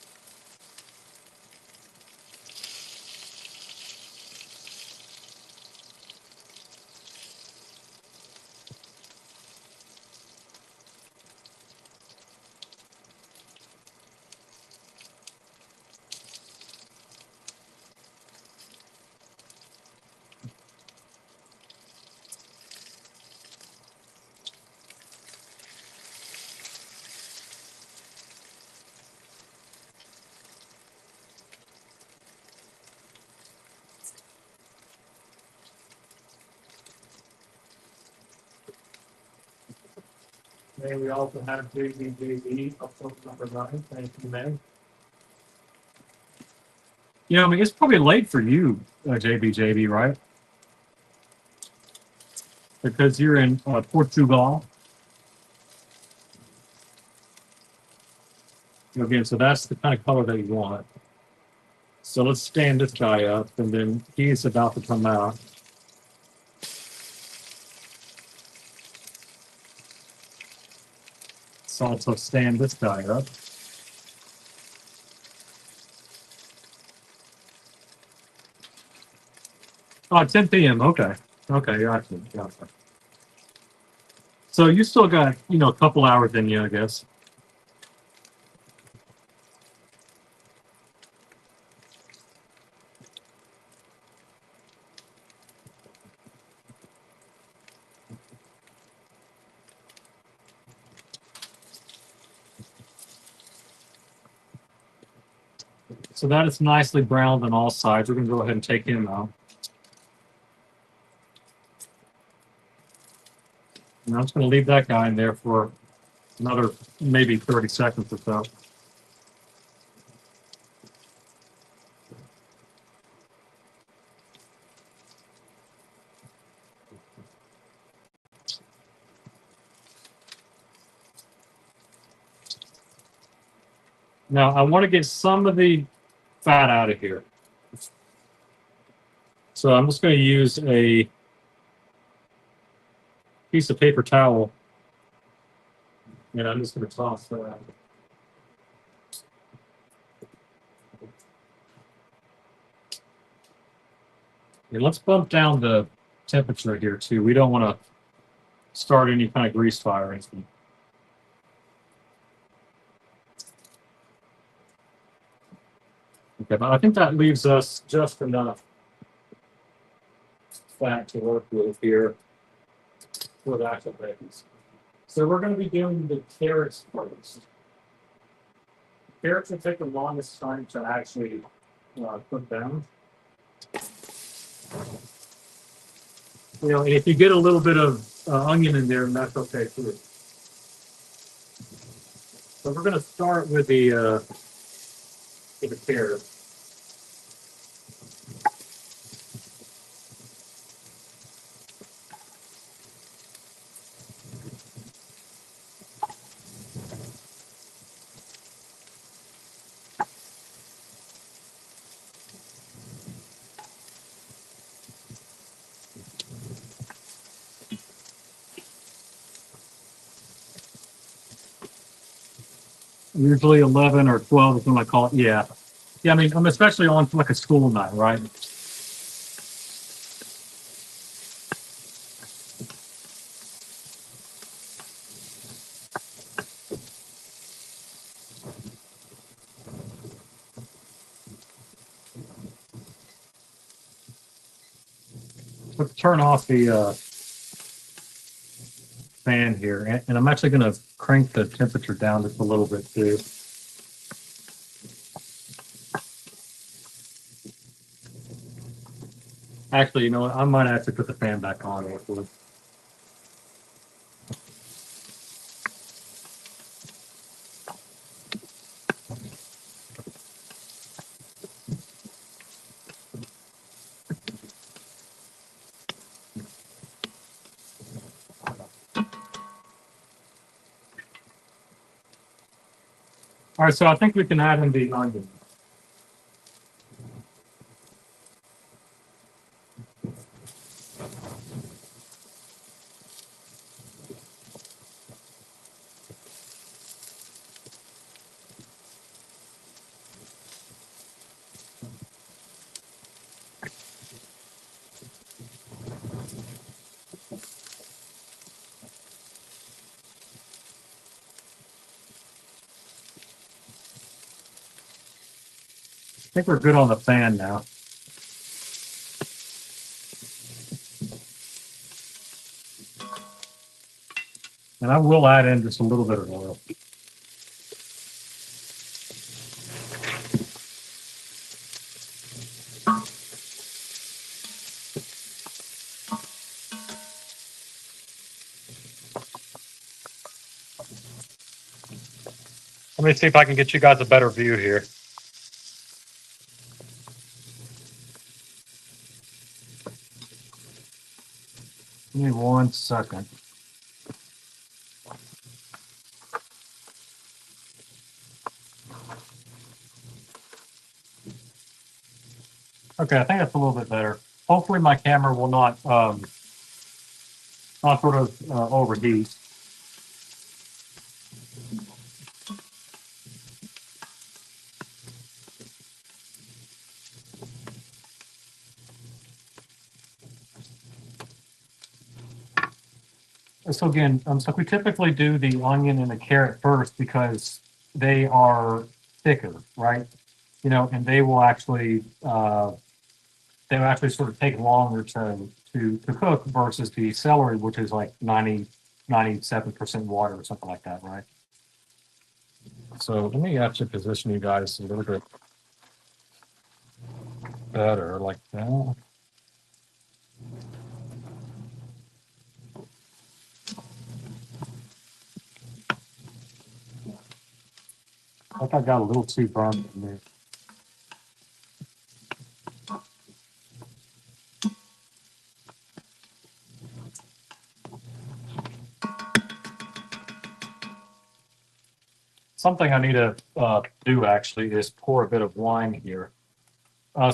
And we also have JBJB, number 9. Thank you, Meg. It's probably late for you, JBJB, right? Because you're in Portugal. Again, so that's the kind of color that you want. So let's stand this guy up, and then he's about to come out. Let's also stand this guy up. Oh, 10 p.m. Okay. Okay, gotcha. So you still got, a couple hours in you, I guess. So that is nicely browned on all sides. We're going to go ahead and take him out. And I'm just going to leave that guy in there for another maybe 30 seconds or so. Now, I want to get some of the fat out of here. So I'm just going to use a piece of paper towel, and I'm just going to toss that. And let's bump down the temperature here too. We don't want to start any kind of grease fire or anything. Okay, but I think that leaves us just enough fat to work with here for the actual bacons. So we're going to be doing the carrots first. Carrots will take the longest time to actually cook down. And if you get a little bit of onion in there, that's okay too. So we're going to start with the carrots. Usually 11 or 12 is when I call it. Yeah. Yeah, I mean, I'm especially on like a school night, right? Let's turn off the fan here. And I'm actually going to crank the temperature down just a little bit too. Actually, you know what? I might actually put the fan back on. Actually. All right, so I think we can add in the onion. I think we're good on the fan now. And I will add in just a little bit of oil. Let me see if I can get you guys a better view here. Give me 1 second. Okay, I think that's a little bit better. Hopefully my camera will not sort of overheat. So again, so we typically do the onion and the carrot first because they are thicker, right? You know, and they will actually sort of take longer to cook versus the celery, which is like 97% water or something like that, right? So let me actually position you guys a little bit better like that. I think I got a little too burned in there. Something I need to do actually is pour a bit of wine here.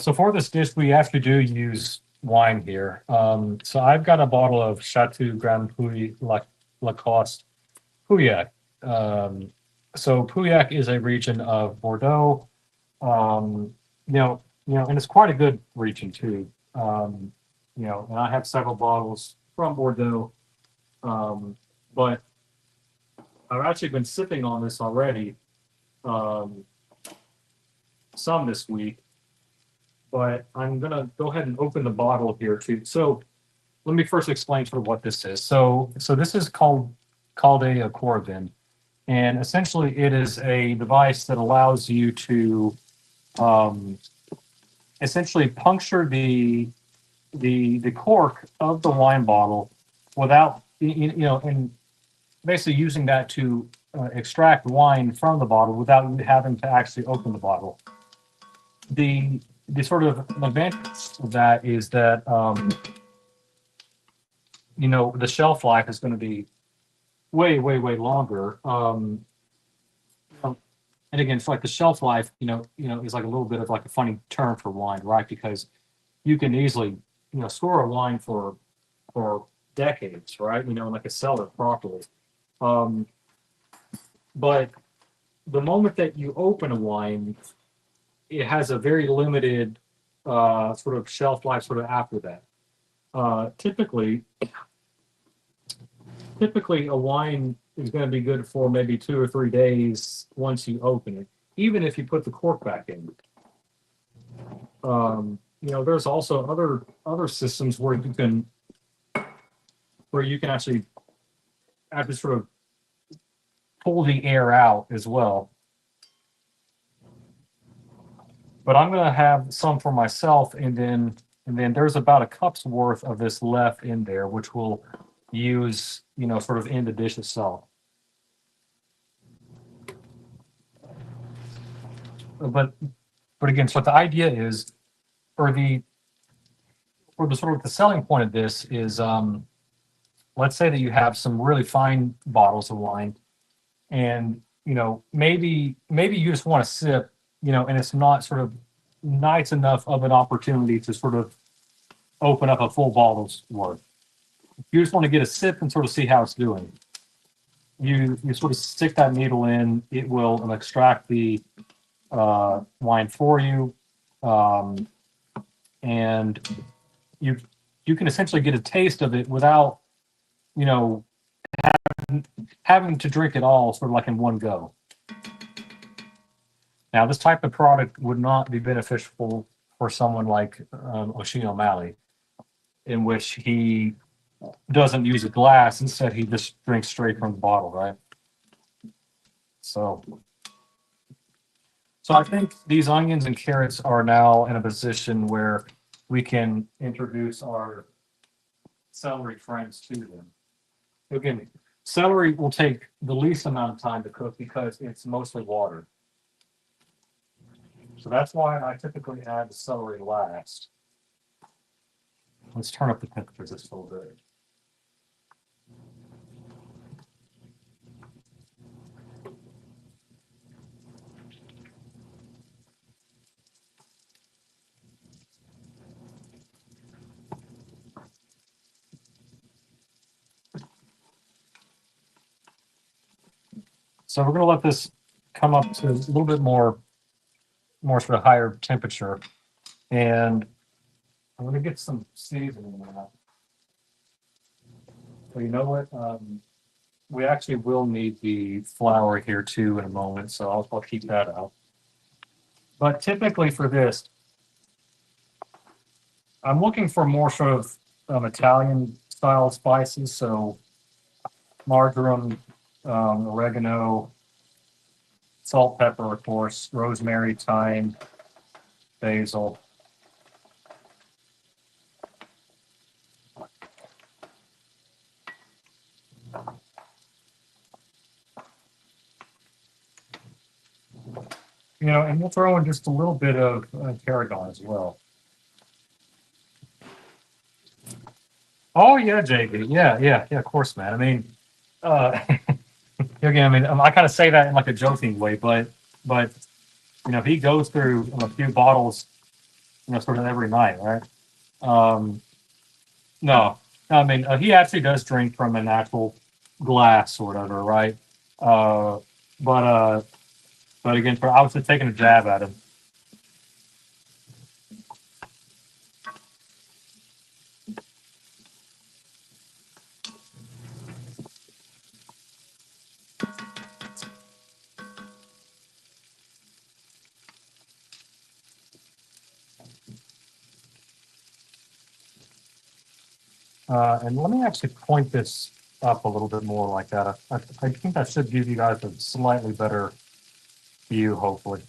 So for this dish, we actually do use wine here. So I've got a bottle of Chateau Grand Puy Lacoste Pauillac. So Pauillac is a region of Bordeaux. And it's quite a good region too. And I have several bottles from Bordeaux. But I've actually been sipping on this already, um, some this week. But I'm gonna go ahead and open the bottle here too. So let me first explain sort of what this is. So this is called a Coravin, and essentially it is a device that allows you to um, essentially puncture the cork of the wine bottle without and basically using that to extract wine from the bottle without you having to actually open the bottle. The sort of advantage of that is that the shelf life is going to be way longer. And again, it's like the shelf life, is like a little bit of like a funny term for wine, right? Because you can easily, store a wine for decades, right? Like a cellar properly. Um, but the moment that you open a wine, it has a very limited sort of shelf life sort of after that. Typically, a wine is going to be good for maybe 2 or 3 days once you open it, even if you put the cork back in. There's also other systems where you can actually have to sort of pull the air out as well. But I'm going to have some for myself, and then there's about a cup's worth of this left in there, which we'll use, sort of in the dish itself. But again, so what the idea is, or the sort of the selling point of this is, let's say that you have some really fine bottles of wine, and maybe you just want to sip, and it's not sort of nice enough of an opportunity to sort of open up a full bottle's worth. You just want to get a sip and sort of see how it's doing. You sort of stick that needle in, it will extract the wine for you, and you can essentially get a taste of it without having to drink it all sort of like in one go. Now, this type of product would not be beneficial for someone like Oisin O'Malley, in which he doesn't use a glass. Instead, he just drinks straight from the bottle, right? So I think these onions and carrots are now in a position where we can introduce our celery friends to them. Again, celery will take the least amount of time to cook because it's mostly water. So that's why I typically add the celery last. Let's turn up the temperature just a little bit. So we're going to let this come up to a little bit more sort of higher temperature. And I'm going to get some seasoning out. So you know what? We actually will need the flour here too in a moment. So I'll keep that out. But typically for this, I'm looking for more sort of Italian style spices. So marjoram, oregano, salt, pepper, of course, rosemary, thyme, basil. You know, and we'll throw in just a little bit of tarragon as well. Oh yeah, JB. Yeah, of course, man. I mean, again, I mean, I kind of say that in like a joking way, but you know, he goes through a few bottles, you know, sort of every night, right? Um, no, I mean, he actually does drink from an actual glass or whatever, right? Uh, but uh, but again, I was just taking a jab at him. And let me actually point this up a little bit more like that. I think that should give you guys a slightly better view, hopefully.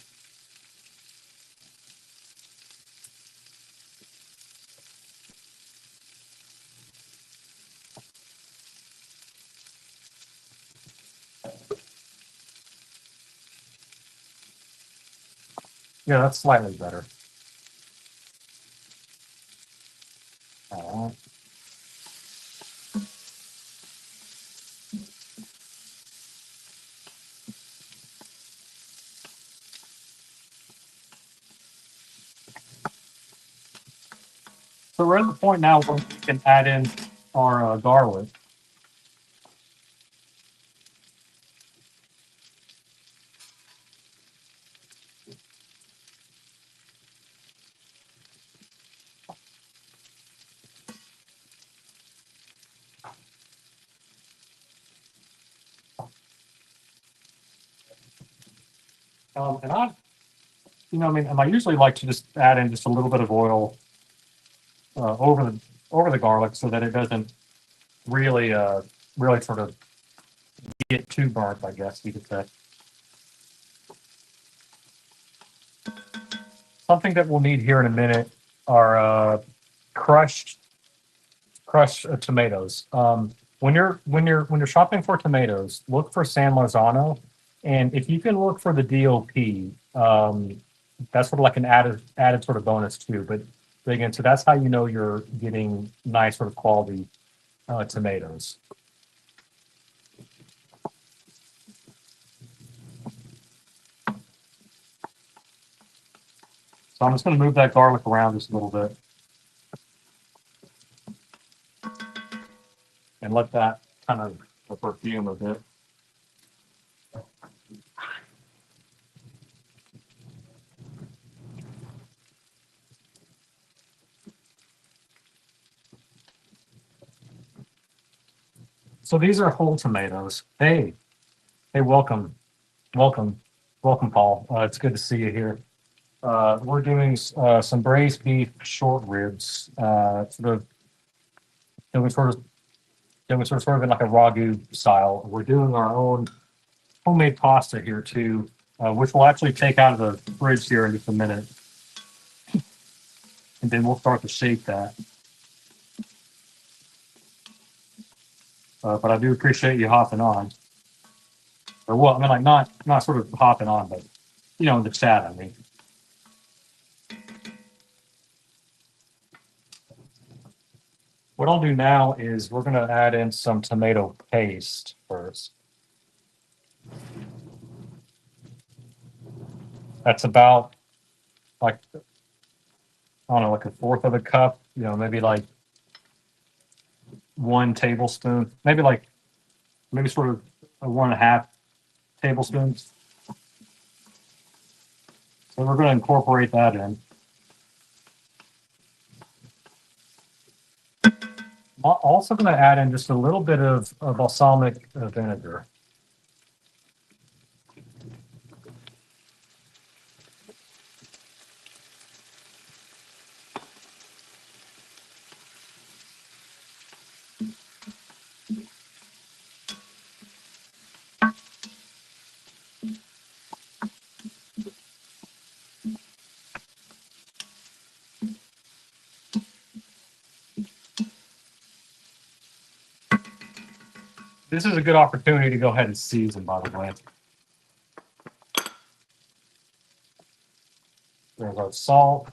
Yeah, that's slightly better. All right. So we're at the point now where we can add in our garlic. And I, you know, I mean, and I usually like to just add in just a little bit of oil over the garlic so that it doesn't really really sort of get too burnt, I guess you could say. Something that we'll need here in a minute are crushed tomatoes. When you're shopping for tomatoes, look for San Lozano, and if you can look for the DOP, that's sort of like an added sort of bonus too. But again, so that's how you know you're getting nice sort of quality tomatoes. So I'm just going to move that garlic around just a little bit and let that kind of perfume a bit. So these are whole tomatoes. Hey, welcome, welcome, Paul. It's good to see you here. We're doing some braised beef short ribs, sort of, and we sort of, then we sort of in like a ragu style. We're doing our own homemade pasta here too, which we'll actually take out of the fridge here in just a minute, and then we'll start to shape that. But I do appreciate you hopping on, or well, I mean, like not sort of hopping on, but you know, in the chat. I mean. What I'll do now is we're going to add in some tomato paste first. That's about like, I don't know, like a fourth of a cup, you know, maybe like 1 tablespoon, maybe sort of a 1.5 tablespoons. So we're going to incorporate that in. I'm also going to add in just a little bit of balsamic vinegar. This is a good opportunity to go ahead and season, by the way. There's our salt.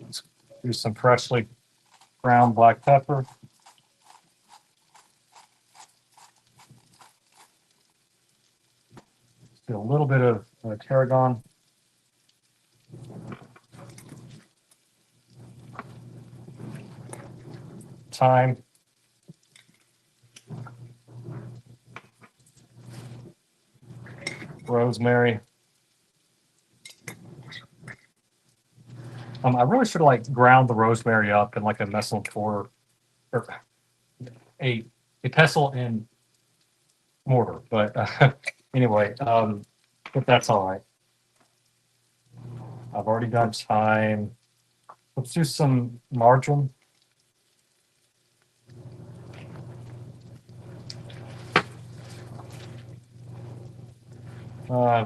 Let's do some freshly ground black pepper. Let's do a little bit of tarragon. Thyme. Rosemary. I really should have like ground the rosemary up in like a messenger or a pestle and mortar. But anyway, but that's all right. I've already done thyme. Let's do some marjoram.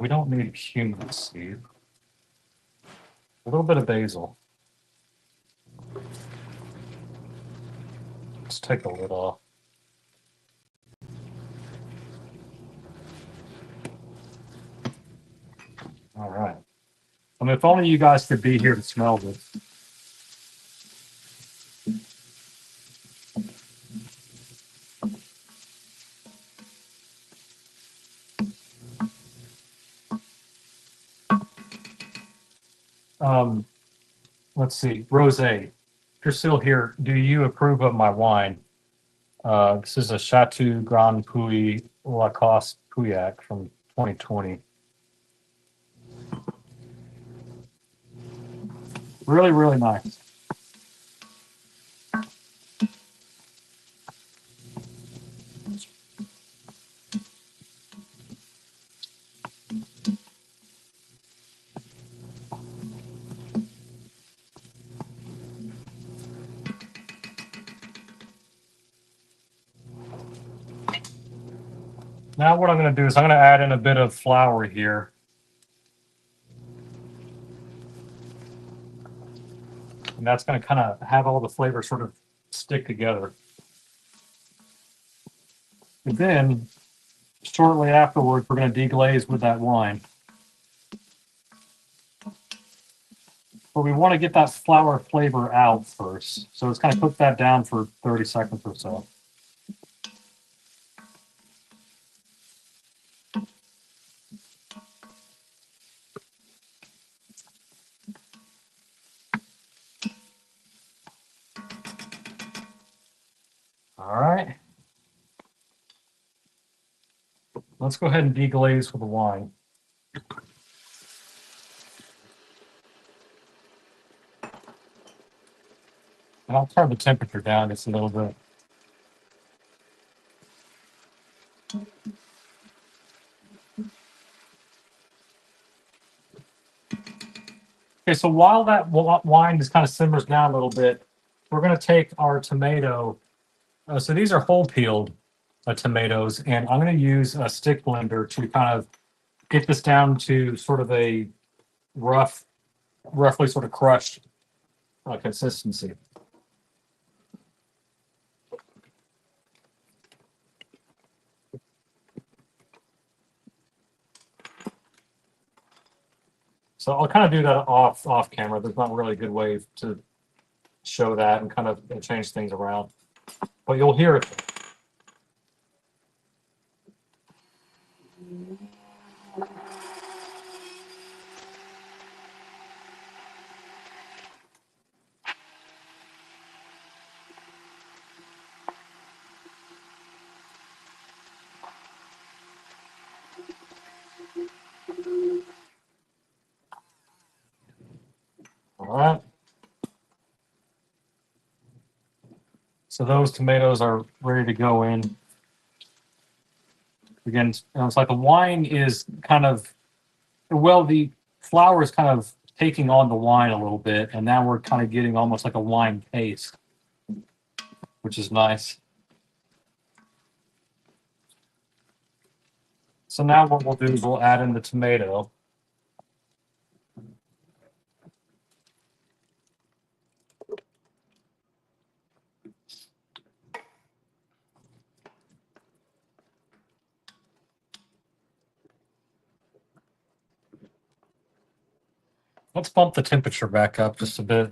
We don't need cumin seed. A little bit of basil. Let's take the lid off. All right. I mean, if only you guys could be here to smell this. Let's see, Rosé. If you're still here, do you approve of my wine? This is a Chateau Grand Puy Lacoste Pauillac from 2020. Really, really nice. Now what I'm going to do is I'm going to add in a bit of flour here. And that's going to kind of have all the flavors sort of stick together. And then shortly afterwards, we're going to deglaze with that wine. But we want to get that flour flavor out first. So let's kind of cook that down for 30 seconds or so. All right. Let's go ahead and deglaze with the wine. And I'll turn the temperature down just a little bit. Okay, so while that wine just kind of simmers down a little bit, we're going to take our tomato. So these are whole peeled tomatoes, and I'm going to use a stick blender to kind of get this down to sort of a roughly sort of crushed consistency. So I'll kind of do that off camera. There's not really a good way to show that and kind of change things around, but you'll hear it. So those tomatoes are ready to go in. Again, it's like the wine is kind of, well, the flour is kind of taking on the wine a little bit, and now we're kind of getting almost like a wine taste, which is nice. So now what we'll do is we'll add in the tomato. Let's bump the temperature back up just a bit.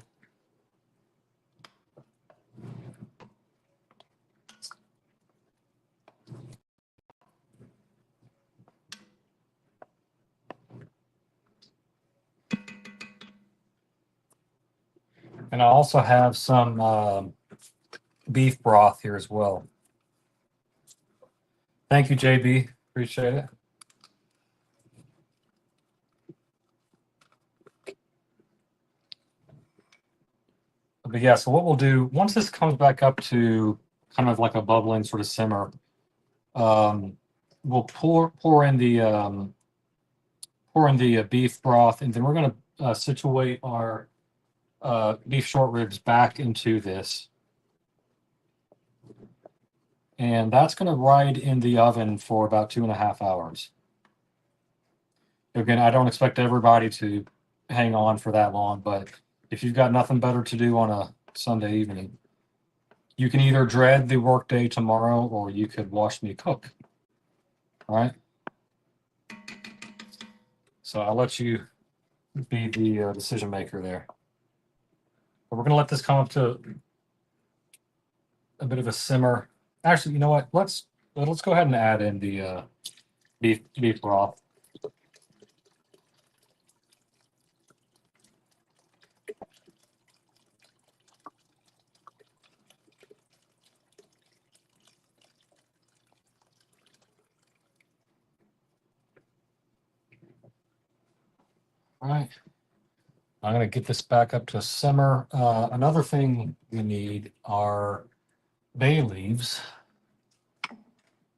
And I also have some beef broth here as well. Thank you, JB. Appreciate it. But yeah, so what we'll do, once this comes back up to kind of like a bubbling sort of simmer, we'll pour in the beef broth, and then we're going to situate our beef short ribs back into this. And that's going to ride in the oven for about 2.5 hours. Again, I don't expect everybody to hang on for that long, but if you've got nothing better to do on a Sunday evening, you can either dread the workday tomorrow or you could watch me cook. All right. So I'll let you be the decision maker there. But we're going to let this come up to a bit of a simmer. Actually, you know what? Let's go ahead and add in the beef broth. All right. I'm going to get this back up to a simmer. Another thing we need are bay leaves.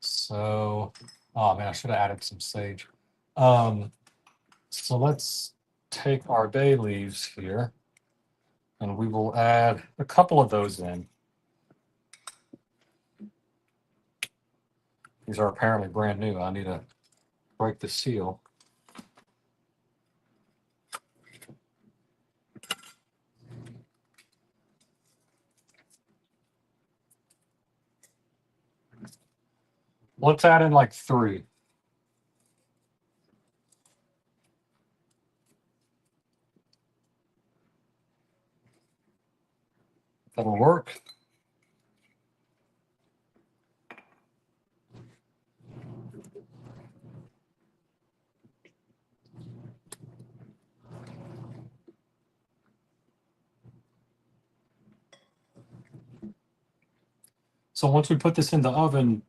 So, oh man, I should have added some sage. So let's take our bay leaves here, and we will add a couple of those in. These are apparently brand new. I need to break the seal. Let's add in like 3. That'll work. So once we put this in the oven,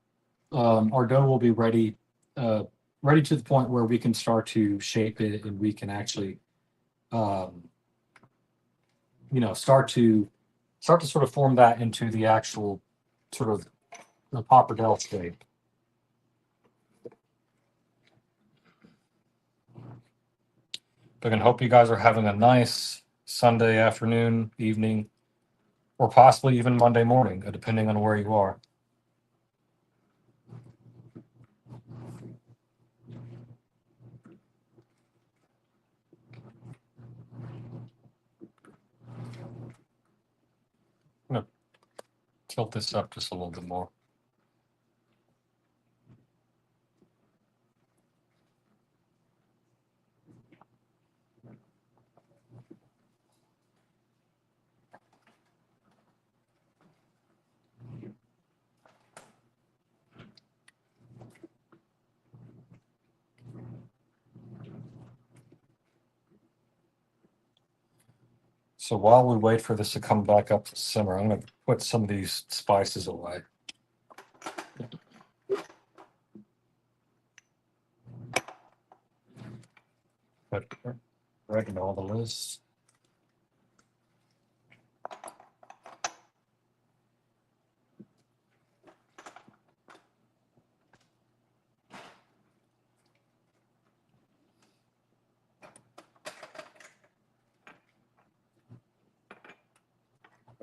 our dough will be ready to the point where we can start to shape it, and we can actually, start to sort of form that into the actual sort of the Papardelle shape. I can hope you guys are having a nice Sunday afternoon, evening, or possibly even Monday morning, depending on where you are. I'm going to tilt this up just a little bit more. So while we wait for this to come back up to simmer, I'm going to put some of these spices away. Put oregano on the list.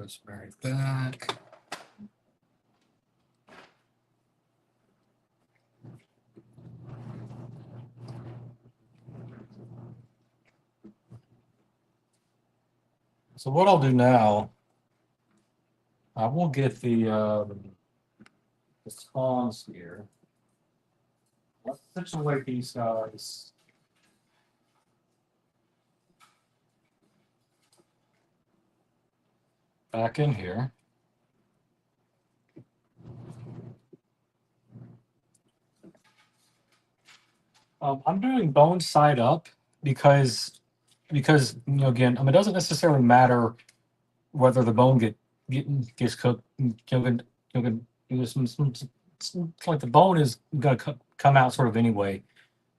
rosemary back. So what I'll do now, I will get the tongs here. Let's situate these guys. Back in here. I'm doing bone side up because again, it doesn't necessarily matter whether the bone gets cooked. It's like the bone is gonna come out sort of anyway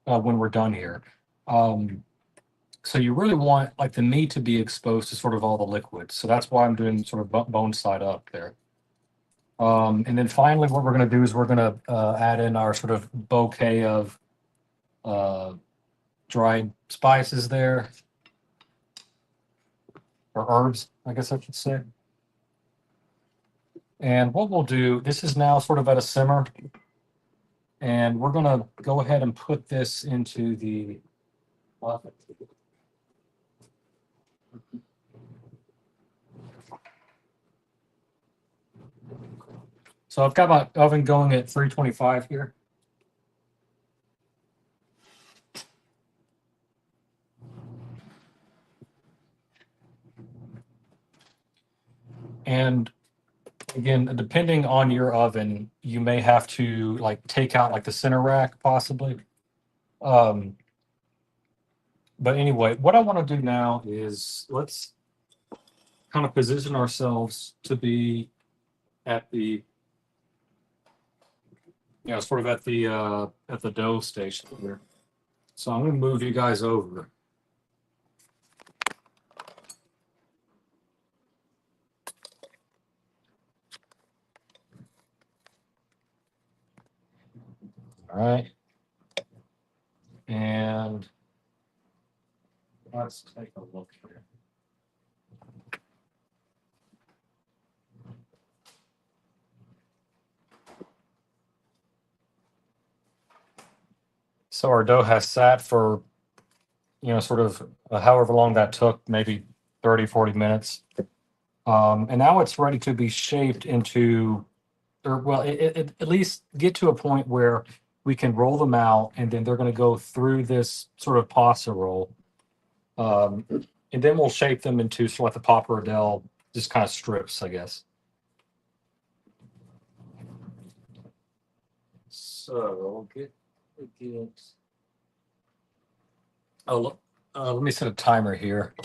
when we're done here. So you really want like the meat to be exposed to sort of all the liquids. So that's why I'm doing sort of bone side up there. And then finally, what we're going to do is we're going to add in our sort of bouquet of dried spices there, or herbs, I guess I should say. And what we'll do, this is now sort of at a simmer, and we're going to go ahead and put this into the oven. So I've got my oven going at 325 here. And again, depending on your oven, you may have to like take out like the center rack possibly. But anyway, what I want to do now is let's kind of position ourselves to be at the, sort of at the dough station here. So I'm going to move you guys over. All right. And let's take a look here. So our dough has sat for, sort of however long that took, maybe 30, 40 minutes. And now it's ready to be shaped into, or well, at least get to a point where we can roll them out, and then they're going to go through this sort of pasta roll. And then we'll shape them into sort of like the Papardelle, just kind of strips, I guess. So let me set a timer here.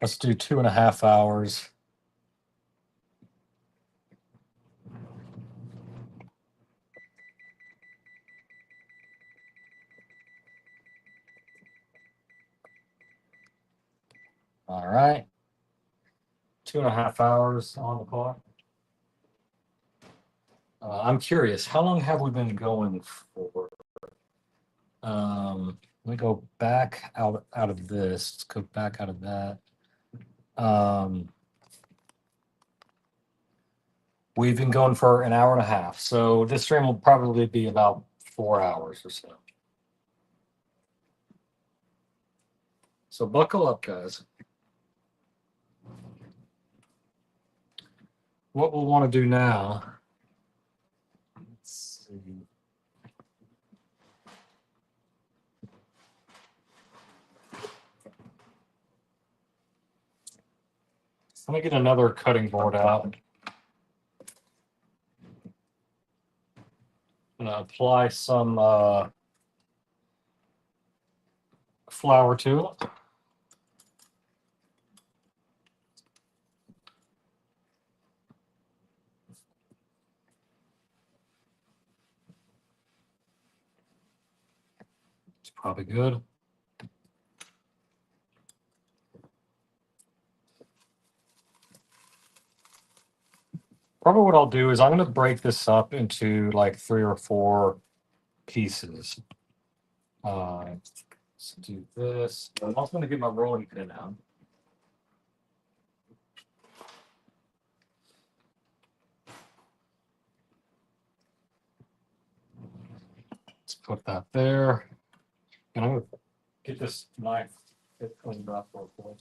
Let's do 2.5 hours. All right. 2.5 hours on the clock. I'm curious, how long have we been going for? Let me go back out of this. Let's go back out of that. We've been going for an hour and a half. So this stream will probably be about 4 hours or so. So buckle up, guys. What we'll want to do now, let's see. Let me get another cutting board out. I'm going to apply some flour to it. It's probably good. Probably what I'll do is I'm going to break this up into like 3 or 4 pieces. Let's do this. I'm also going to get my rolling pin out. put that there. And I'm going to get this knife cleaned up real quick.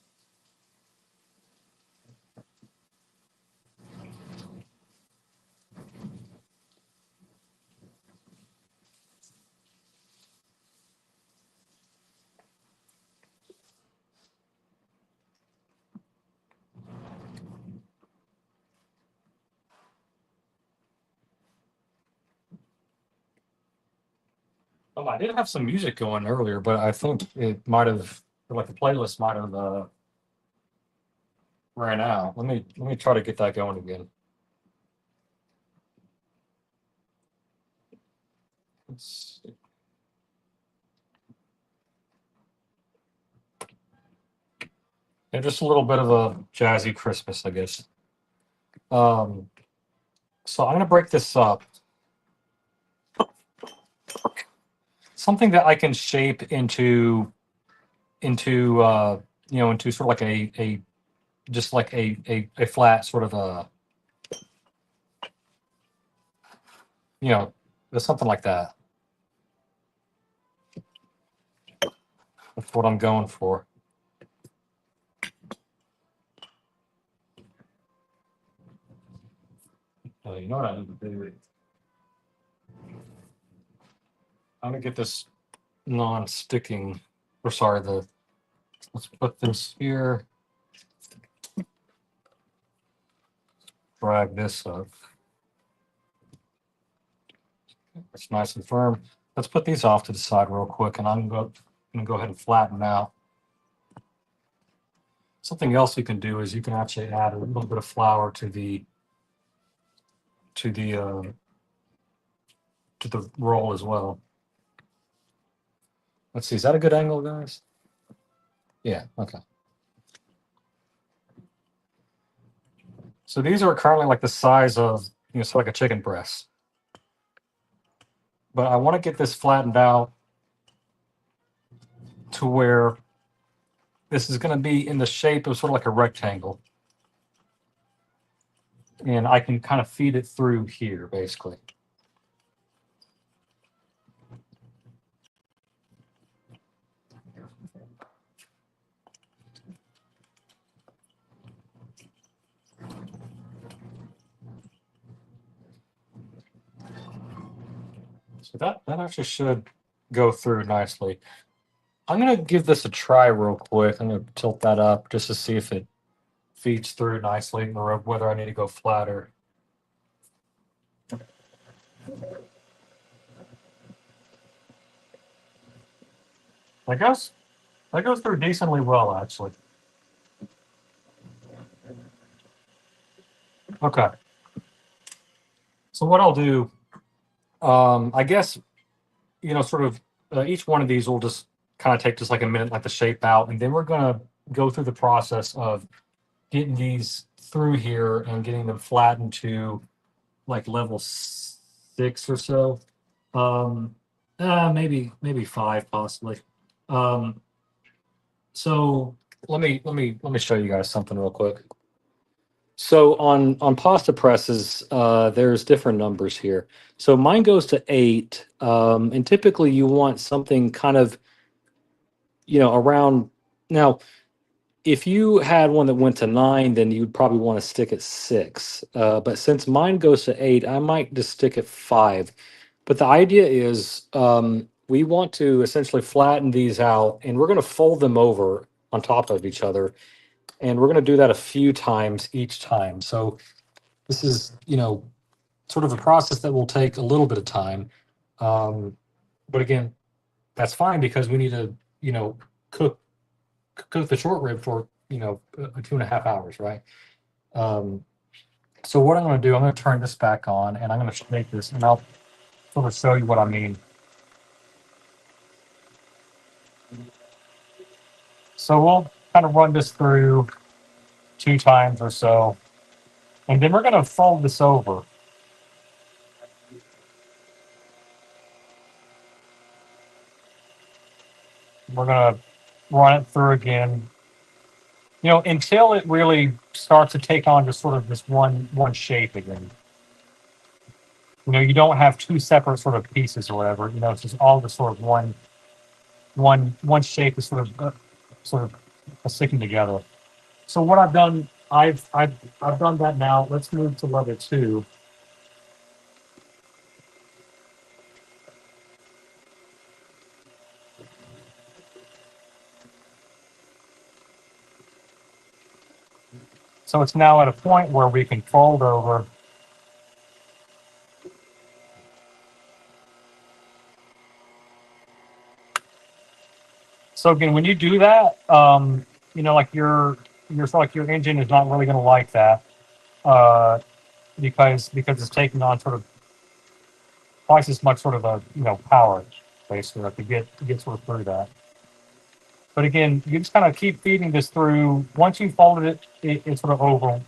I did have some music going earlier, but I think it might have, like the playlist might have ran out. Let me try to get that going again. Let's see. And just a little bit of a jazzy Christmas, I guess. So I'm going to break this up. Something that I can shape into into sort of like a just like a flat sort of just something like that. That's what I'm going for. You know what I need to do? I'm gonna get this non-sticking, or sorry, let's put this here. Drag this up. It's nice and firm. Let's put these off to the side real quick, and I'm gonna go ahead and flatten out. Something else you can do is you can actually add a little bit of flour to the roll as well. Let's see, is that a good angle, guys? Yeah, okay. So these are currently like the size of, sort of like a chicken breast. But I want to get this flattened out to where this is going to be in the shape of sort of like a rectangle. And I can kind of feed it through here, basically. So that actually should go through nicely. I'm going to give this a try real quick. I'm going to tilt that up just to see if it feeds through nicely or whether I need to go flatter. That goes through decently well, actually. Okay. So what I'll do, I guess, sort of each one of these will just kind of take just like a minute, like the shape out, and then we're going to go through the process of getting these through here and getting them flattened to like level 6 or so. Maybe 5 possibly. So let me show you guys something real quick. So on pasta presses, there's different numbers here. So mine goes to 8, and typically you want something kind of, around. Now, if you had one that went to 9, then you'd probably want to stick at 6. But since mine goes to 8, I might just stick at 5. But the idea is we want to essentially flatten these out, and we're going to fold them over on top of each other. And we're going to do that a few times each time. So this is, sort of a process that will take a little bit of time. But again, that's fine because we need to, cook the short rib for, 2.5 hours, right? So what I'm going to do, I'm going to turn this back on and I'm going to make this, and I'll sort of show you what I mean. So we'll kind of run this through 2 times or so, and then we're going to fold this over. We're going to run it through again, until it really starts to take on just sort of this one shape again. you don't have two separate sort of pieces or whatever. It's just all the sort of one shape is sort of sticking together. So what I've done, I've done that now. Let's move to level two. So it's now at a point where we can fold over. So again, when you do that, like your engine is not really going to like that, uh, because it's taking on sort of twice as much sort of a power basically like to get sort of through that. But again, you just kind of keep feeding this through. Once you folded it's sort of over,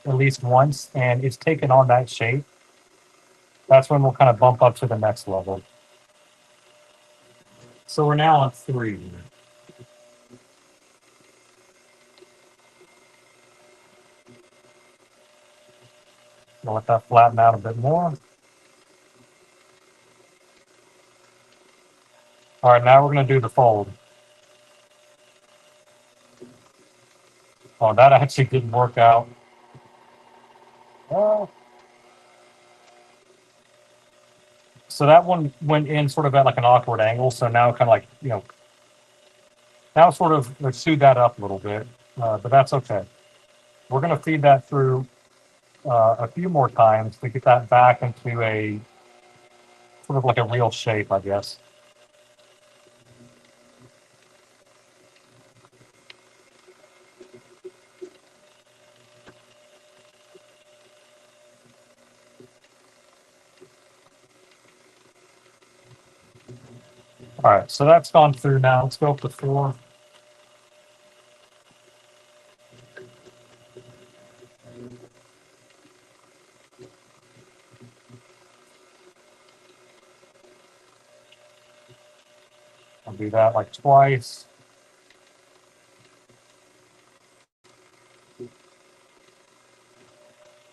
at least once, and it's taken on that shape. That's when we'll kind of bump up to the next level. So we're now on 3. I'll let that flatten out a bit more. All right, now we're going to do the fold. Oh, that actually didn't work out. Oh. So that one went in sort of at like an awkward angle. So now kind of like, now sort of let's suit that up a little bit, but that's okay. We're going to feed that through a few more times to get that back into a sort of like a real shape, I guess. All right, so that's gone through now. Let's go up to 4. I'll do that like twice.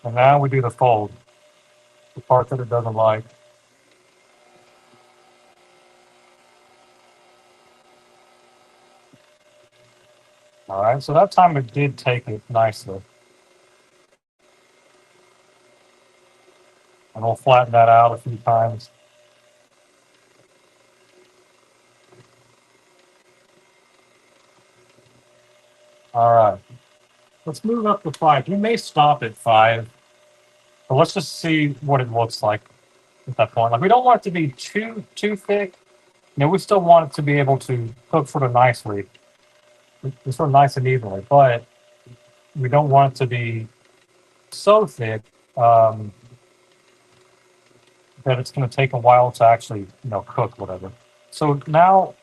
And now we do the fold, the part that it doesn't like. All right, so that time it did take it nicely. And we'll flatten that out a few times. All right, let's move up to 5. We may stop at 5, but let's just see what it looks like at that point. Like we don't want it to be too thick. We still want it to be able to cook sort of nicely, sort of nice and evenly, but we don't want it to be so thick that it's going to take a while to actually cook whatever. So now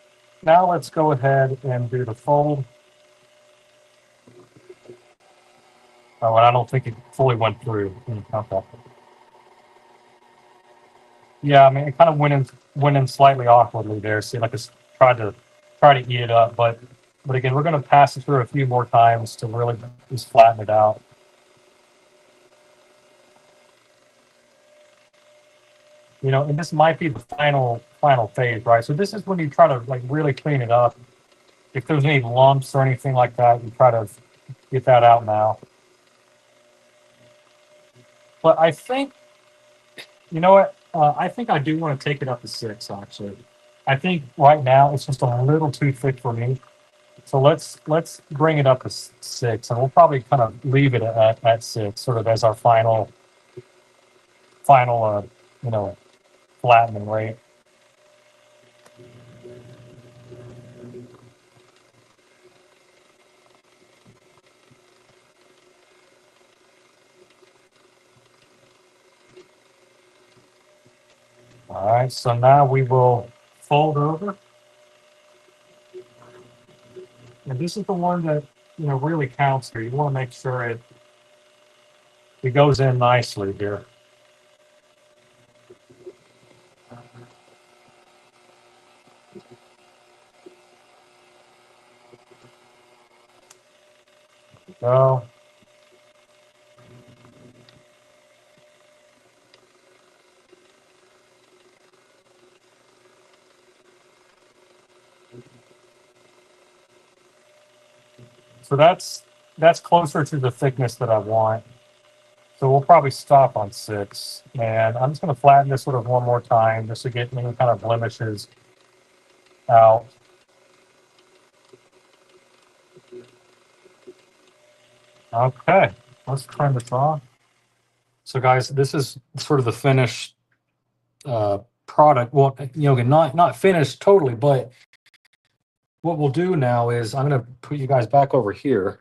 let's go ahead and do the fold. Oh, and I don't think it fully went through. Okay. Yeah, I mean it kind of went in slightly awkwardly there. See, like it's try to eat it up, but again, we're going to pass it through a few more times to really just flatten it out. And this might be the final phase, right? So this is when you try to like really clean it up. If there's any lumps or anything like that, you try to get that out now. But I think, you know what? I think I do want to take it up to 6. Actually, I think right now it's just a little too thick for me. So let's bring it up to 6, and we'll probably kind of leave it at 6, sort of as our final flattening rate. All right, so now we will fold over. And this is the one that really counts here. You want to make sure it goes in nicely here. Go. So that's closer to the thickness that I want. So we'll probably stop on 6. And I'm just going to flatten this sort of one more time just to get any kind of blemishes out. Okay, let's turn this on. So guys, this is sort of the finished product. Well, again, not finished totally, but what we'll do now is I'm going to put you guys back over here.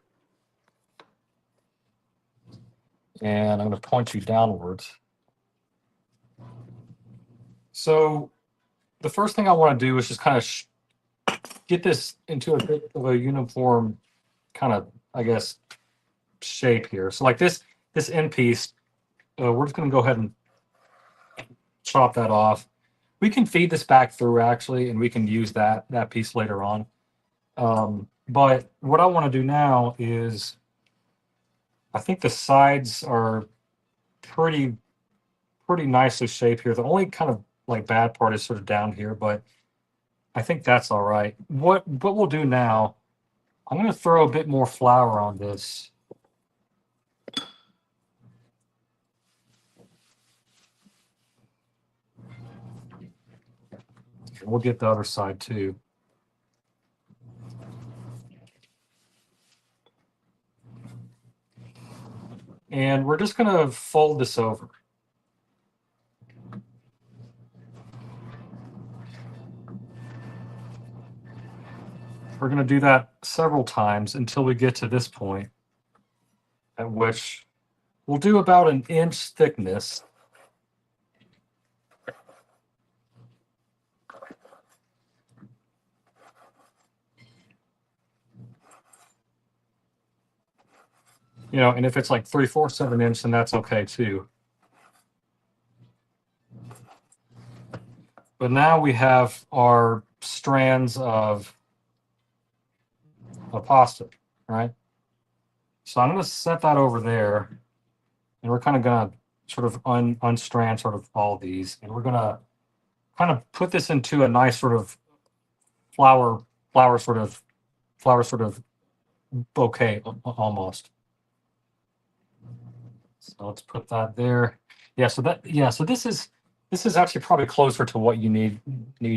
And I'm going to point you downwards. So the first thing I want to do is just kind of get this into a bit of a uniform kind of, I guess, shape here. So like this end piece, we're just going to go ahead and chop that off. We can feed this back through actually, and we can use that piece later on. But what I want to do now is, I think the sides are pretty nicely shaped here. The only kind of like bad part is sort of down here, but I think that's all right. What we'll do now, I'm going to throw a bit more flour on this. We'll get the other side too. And we're just going to fold this over. We're going to do that several times until we get to this point, at which we'll do about an inch thickness. And if it's like 3/4 of an inch, then that's okay too. But now we have our strands of pasta, right? So I'm going to set that over there, and we're kind of going to sort of unstrand sort of all these, and we're going to kind of put this into a nice sort of flower sort of bouquet almost. So let's put that there. So this is actually probably closer to what you need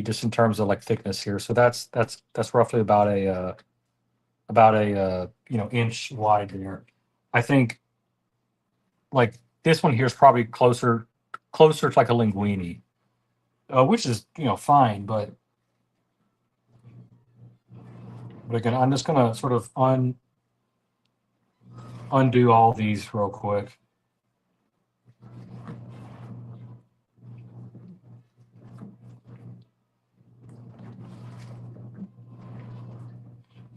just in terms of like thickness here. So that's roughly about a inch wide here. I think like this one here is probably closer to like a linguine, which is fine, but again, I'm just gonna sort of undo all these real quick.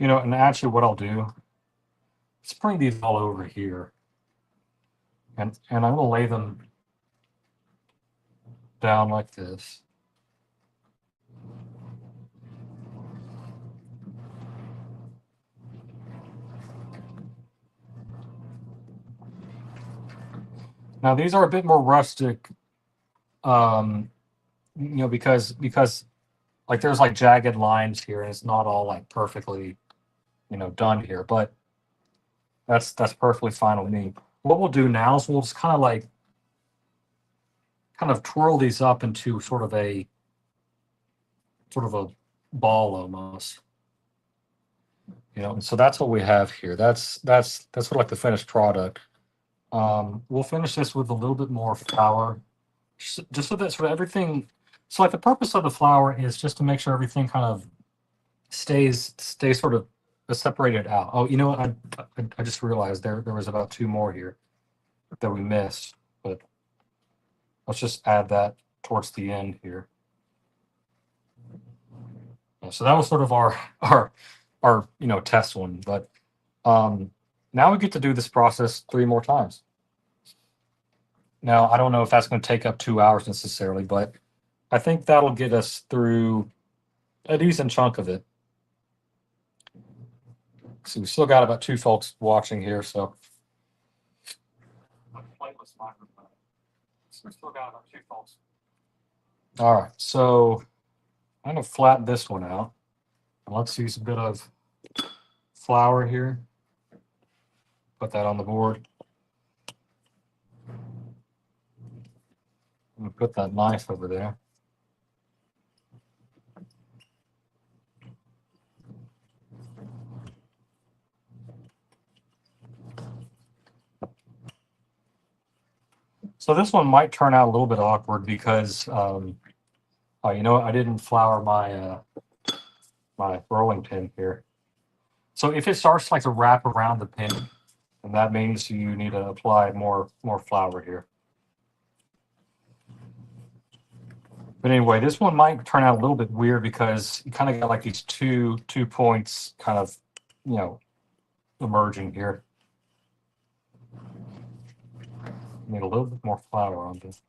And actually what I'll do is bring these all over here. And I'm going to lay them down like this. Now these are a bit more rustic, because like there's like jagged lines here, and it's not all like perfectly, done here. But that's perfectly fine with me. What we'll do now is we'll just kind of twirl these up into sort of a ball almost. And so that's what we have here. That's sort of like the finished product. We'll finish this with a little bit more flour, just so that sort of everything. So like the purpose of the flour is just to make sure everything kind of stays sort of separated out. Oh, you know what? I just realized there was about 2 more here that we missed, but let's just add that towards the end here. So that was sort of our test one, but now we get to do this process 3 more times. Now, I don't know if that's going to take up 2 hours necessarily, but I think that'll get us through a decent chunk of it. So we still got about 2 folks watching here, so. We still got about 2 folks. All right, so I'm going to flatten this one out. Let's use a bit of flour here. Put that on the board. I'm gonna put that knife over there. So this one might turn out a little bit awkward because, oh, you know what? I didn't flour my my rolling pin here. So if it starts like to wrap around the pin, then that means you need to apply more flour here. But anyway, this one might turn out a little bit weird because you kind of got like these two points kind of, you know, emerging here. Need a little bit more flour on this.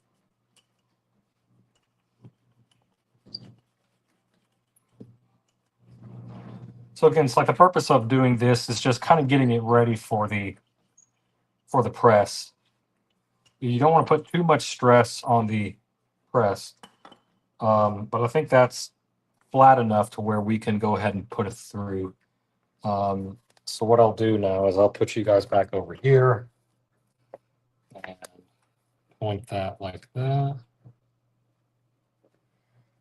So again, it's like the purpose of doing this is just kind of getting it ready for the press. You don't want to put too much stress on the press, but I think that's flat enough to where we can go ahead and put it through. So what I'll do now is I'll put you guys back over here and point that like that.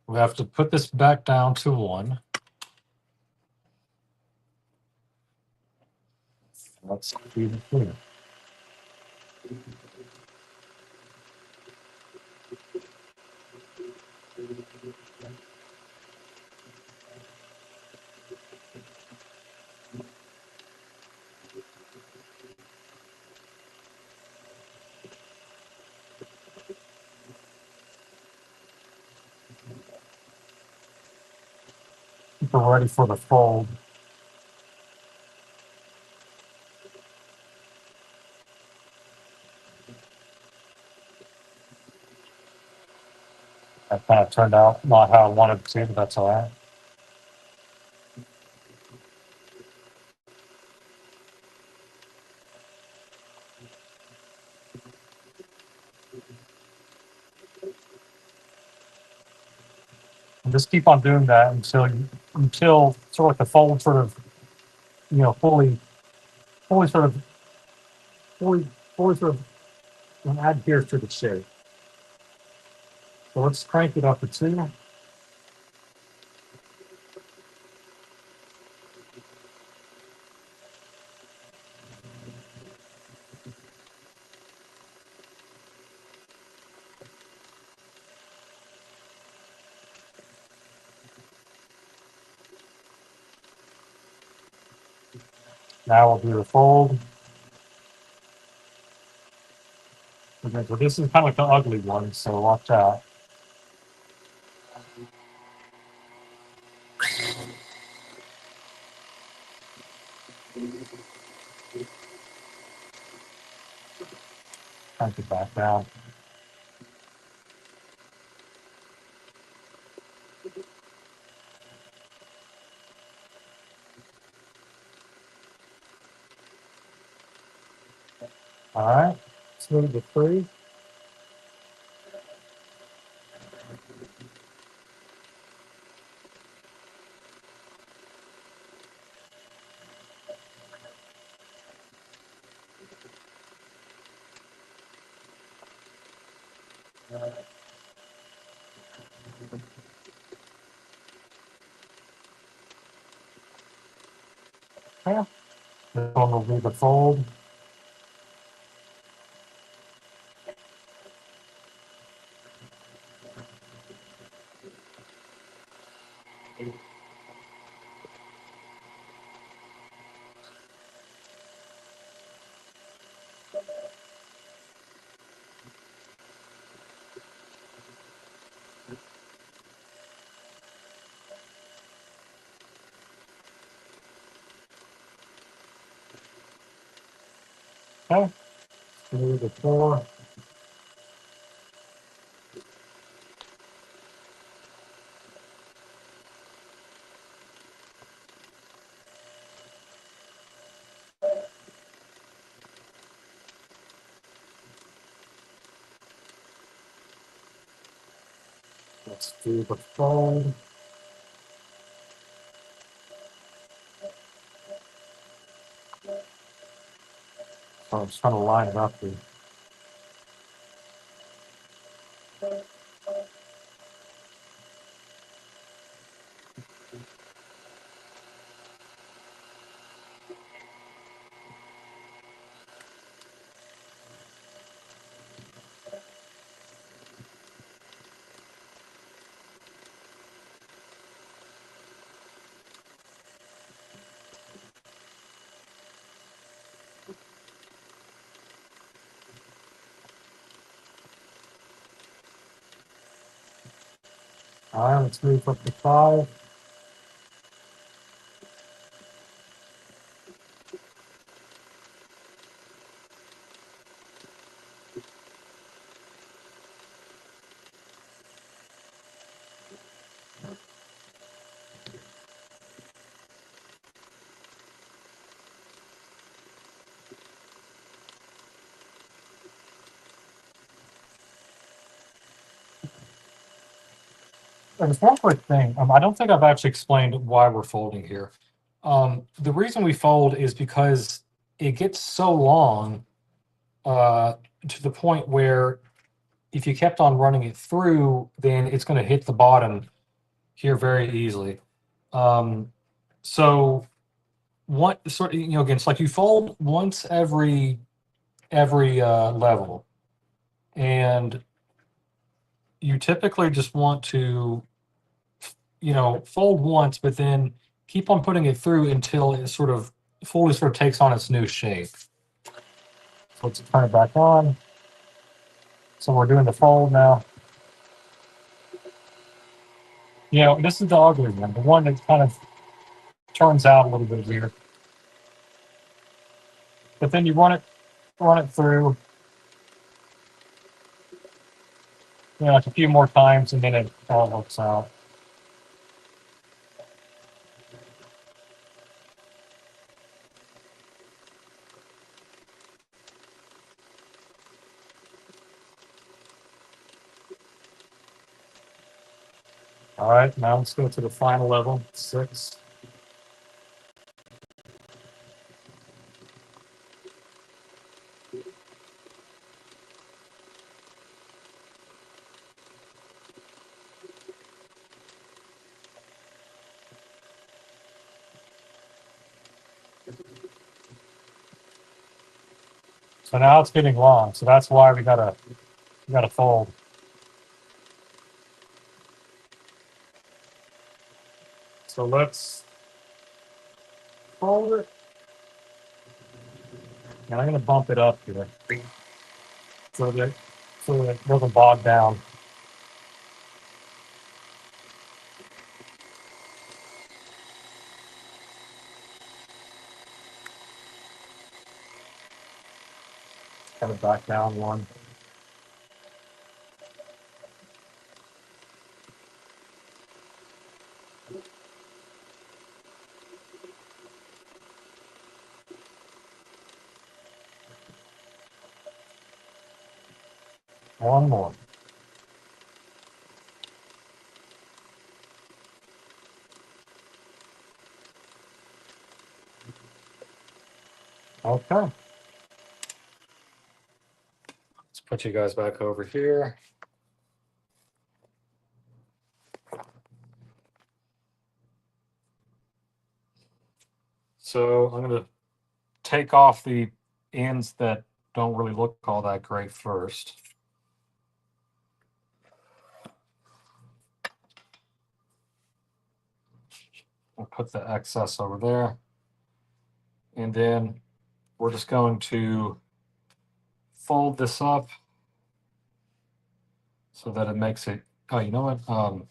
We have to put this back down to 1. Let's do the thing. We're ready for the fold. That kind of turned out not how I wanted it to, but that's all right. And just keep on doing that until sort of like the fold sort of, you know, fully sort of fully sort of adheres to the shape. So let's crank it up to 2. Now we'll do the fold. Okay, so this is kind of like the ugly one, so watch out. Crank it back down. All right, let's move to 3. Yeah. This one will be the fold. Okay, move to 4. Let's do the fold. I'm just trying to line it up here. All right, let's move up to 5. There's one quick thing. I don't think I've actually explained why we're folding here. The reason we fold is because it gets so long to the point where if you kept on running it through, then it's going to hit the bottom here very easily. So what sort of, again, it's like you fold once every level, and you typically just want to fold once, but then keep on putting it through until it fully takes on its new shape. So let's turn it back on. So we're doing the fold now. This is the ugly one, the one that kind of turns out a little bit weird. But then you run it through, like a few more times, and then it all works out. All right, now let's go to the final level, 6. So now it's getting long, so that's why we gotta fold. So let's fold it. Now I'm gonna bump it up here so that it doesn't bog down. Kind of back down one. One more. Okay. Let's put you guys back over here. So I'm going to take off the ends that don't really look all that great first. We'll put the excess over there. And then we're just going to fold this up so that it makes it, oh, you know what?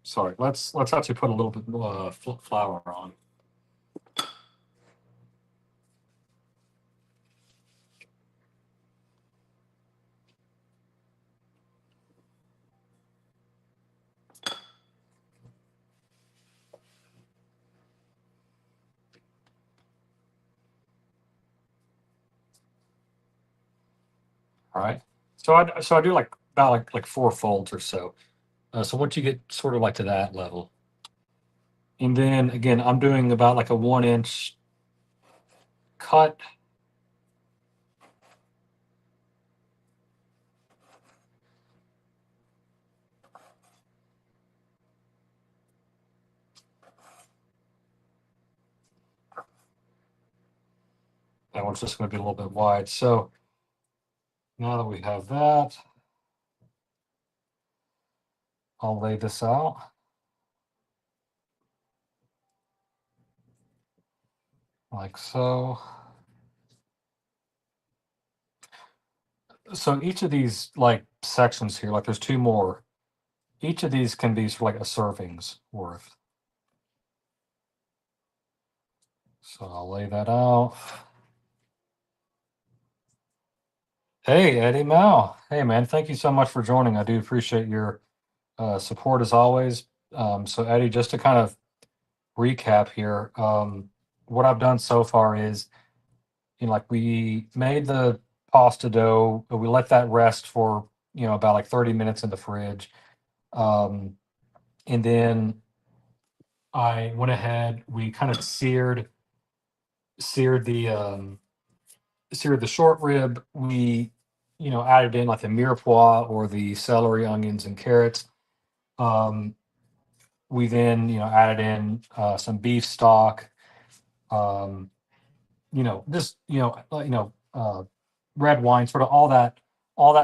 Sorry, let's actually put a little bit more flour on. All right. So I do about 4 folds or so. So once you get sort of to that level, and then again, I'm doing about a 1-inch cut That one's just going to be a little bit wide. So now that we have that, I'll lay this out. Like so. So each of these like sections here, like there's two more. Each of these can be sort of like a serving's worth. So I'll lay that out. Hey, Eddie Mao. Hey, man, thank you so much for joining. I do appreciate your support as always. So, Eddie, just to kind of recap here, what I've done so far is, like we made the pasta dough, we let that rest for, about like 30 minutes in the fridge. And then I went ahead, we kind of seared the short rib. We, added in like the mirepoix or the celery, onions, and carrots. Um, we then, added in some beef stock. Um, just red wine, sort of all that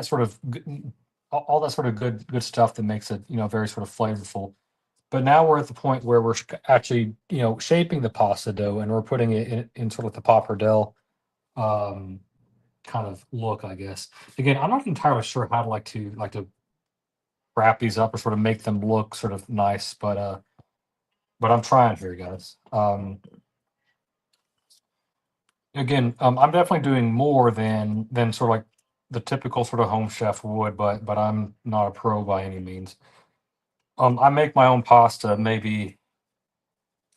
sort of all that sort of good stuff that makes it very sort of flavorful. But now we're at the point where we're actually shaping the pasta dough and we're putting it in sort of the pappardelle um, kind of look, I guess. Again, I'm not entirely sure how to like to wrap these up or sort of make them look sort of nice, but I'm trying here, guys. Again, I'm definitely doing more than sort of like the typical sort of home chef would, but I'm not a pro by any means. I make my own pasta maybe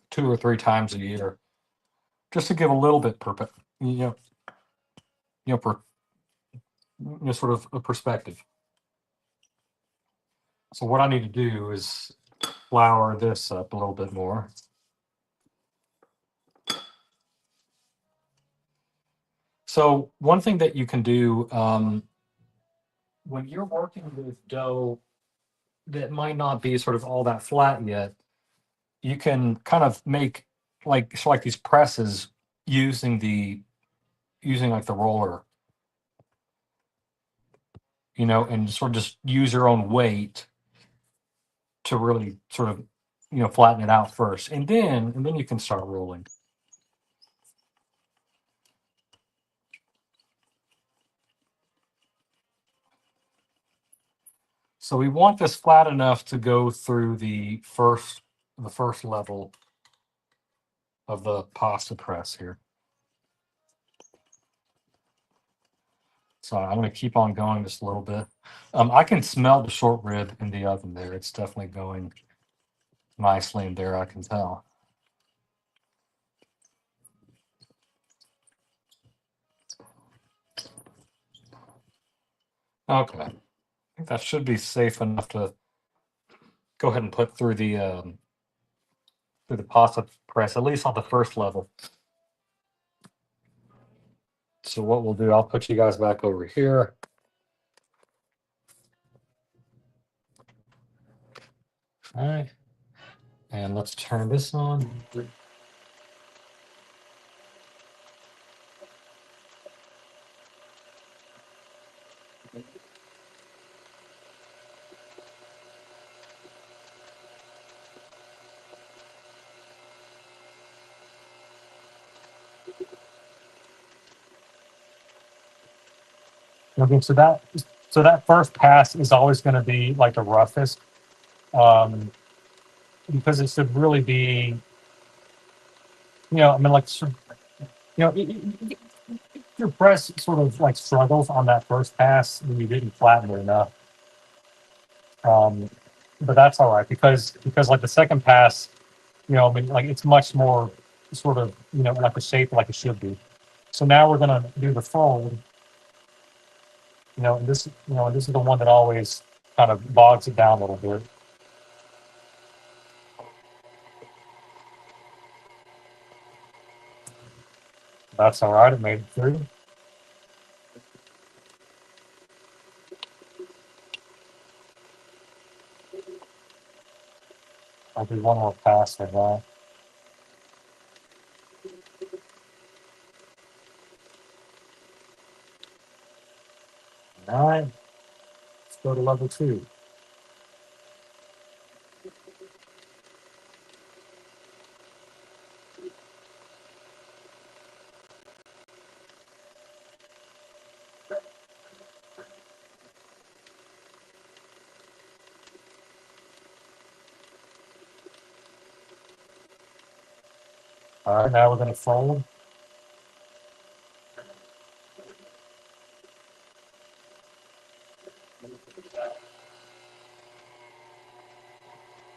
2 or 3 times a year, just to give a little bit you know, per sort of a perspective. So what I need to do is flour this up a little bit more. So one thing that you can do when you're working with dough that might not be sort of all that flat yet, you can kind of make like these presses using like the roller, and sort of just use your own weight to really sort of flatten it out first, and then you can start rolling. So we want this flat enough to go through the first level of the pasta press here. So I'm going to keep on going just a little bit. I can smell the short rib in the oven there. It's definitely going nicely in there, I can tell. Okay. I think that should be safe enough to go ahead and put through the pasta press, at least on the first level. So what we'll do, I'll put you guys back over here. All right. And let's turn this on. Okay, so that first pass is always going to be like the roughest, um, because it should really be, I mean, like, your press sort of like struggles on that first pass when you didn't flatten it enough. Um, but that's all right because like the second pass, I mean, like it's much more sort of like the shape like it should be. So now we're gonna do the fold, and this is the one that always kind of bogs it down a little bit. That's all right. It made it through. I'll do one more pass for that. go to level 2. All right, now we're going to fold.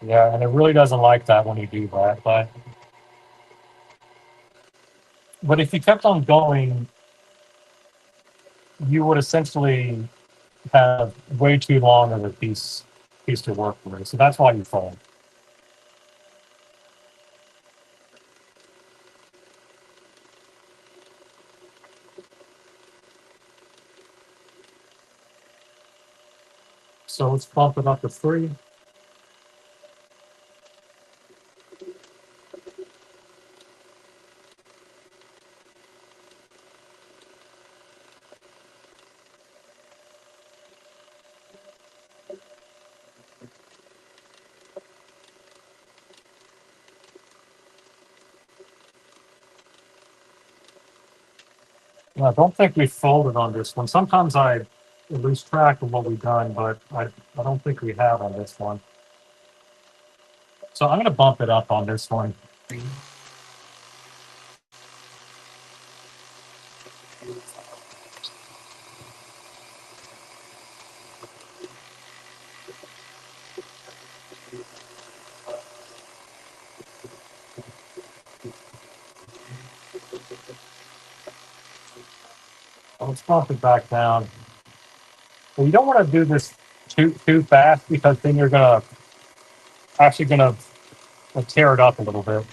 Yeah, and it really doesn't like that when you do that, but if you kept on going, you would essentially have way too long of a piece to work with. So that's why you fold. So let's bump it up to 3. I don't think we folded on this one. Sometimes I lose track of what we've done, but I don't think we have on this one. So I'm going to bump it up on this one. Let's bump it back down. Well, you don't want to do this too fast because then you're actually gonna tear it up a little bit.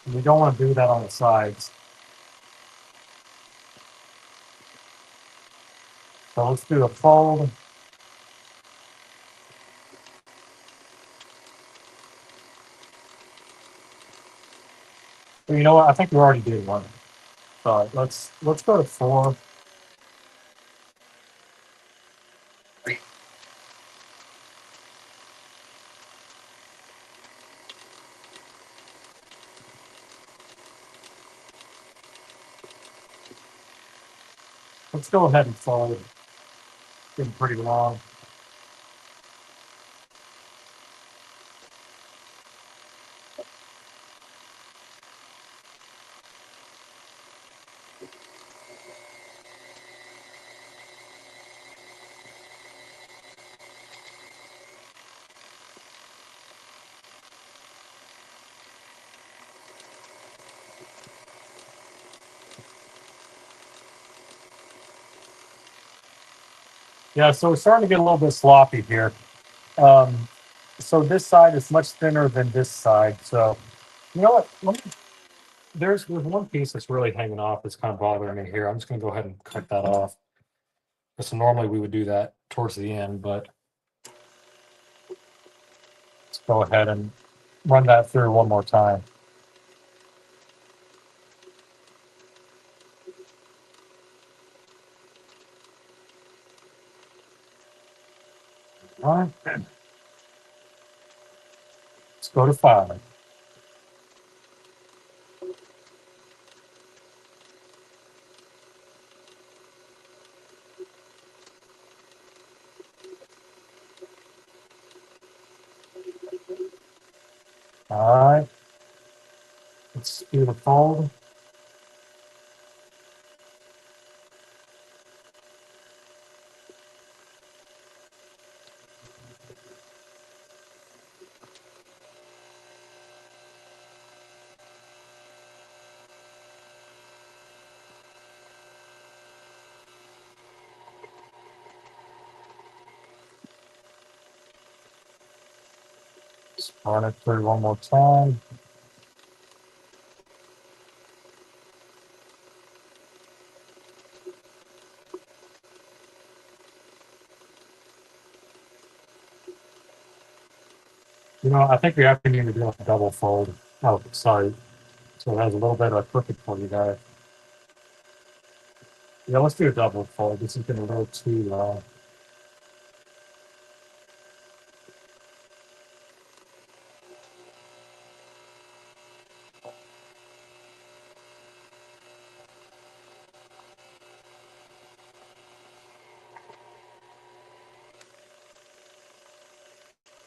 And you don't want to do that on the sides. So let's do a fold. Well, you know what? I think we already did one. So let's go to 4. Let's go ahead and fold. It's getting pretty long. Yeah, so we're starting to get a little bit sloppy here. So this side is much thinner than this side. So you know what? There's one piece that's really hanging off that's kind of bothering me here. I'm just going to go ahead and cut that off. So normally we would do that towards the end, but let's go ahead and run that through one more time. All right. Let's go to 5. All right. Let's do the fold. Let's run it through one more time. You know, I think we actually need to do a double fold. Oh, sorry. So it has a little bit of a crooked for you guys. Yeah, let's do a double fold. This is getting a little too long.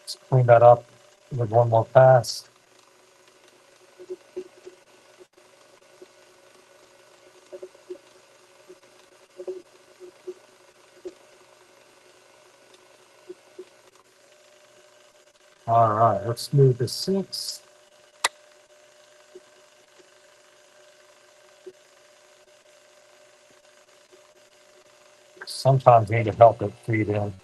Let's clean that up with one more pass. All right, let's move to 6. Sometimes you need to help it feed in.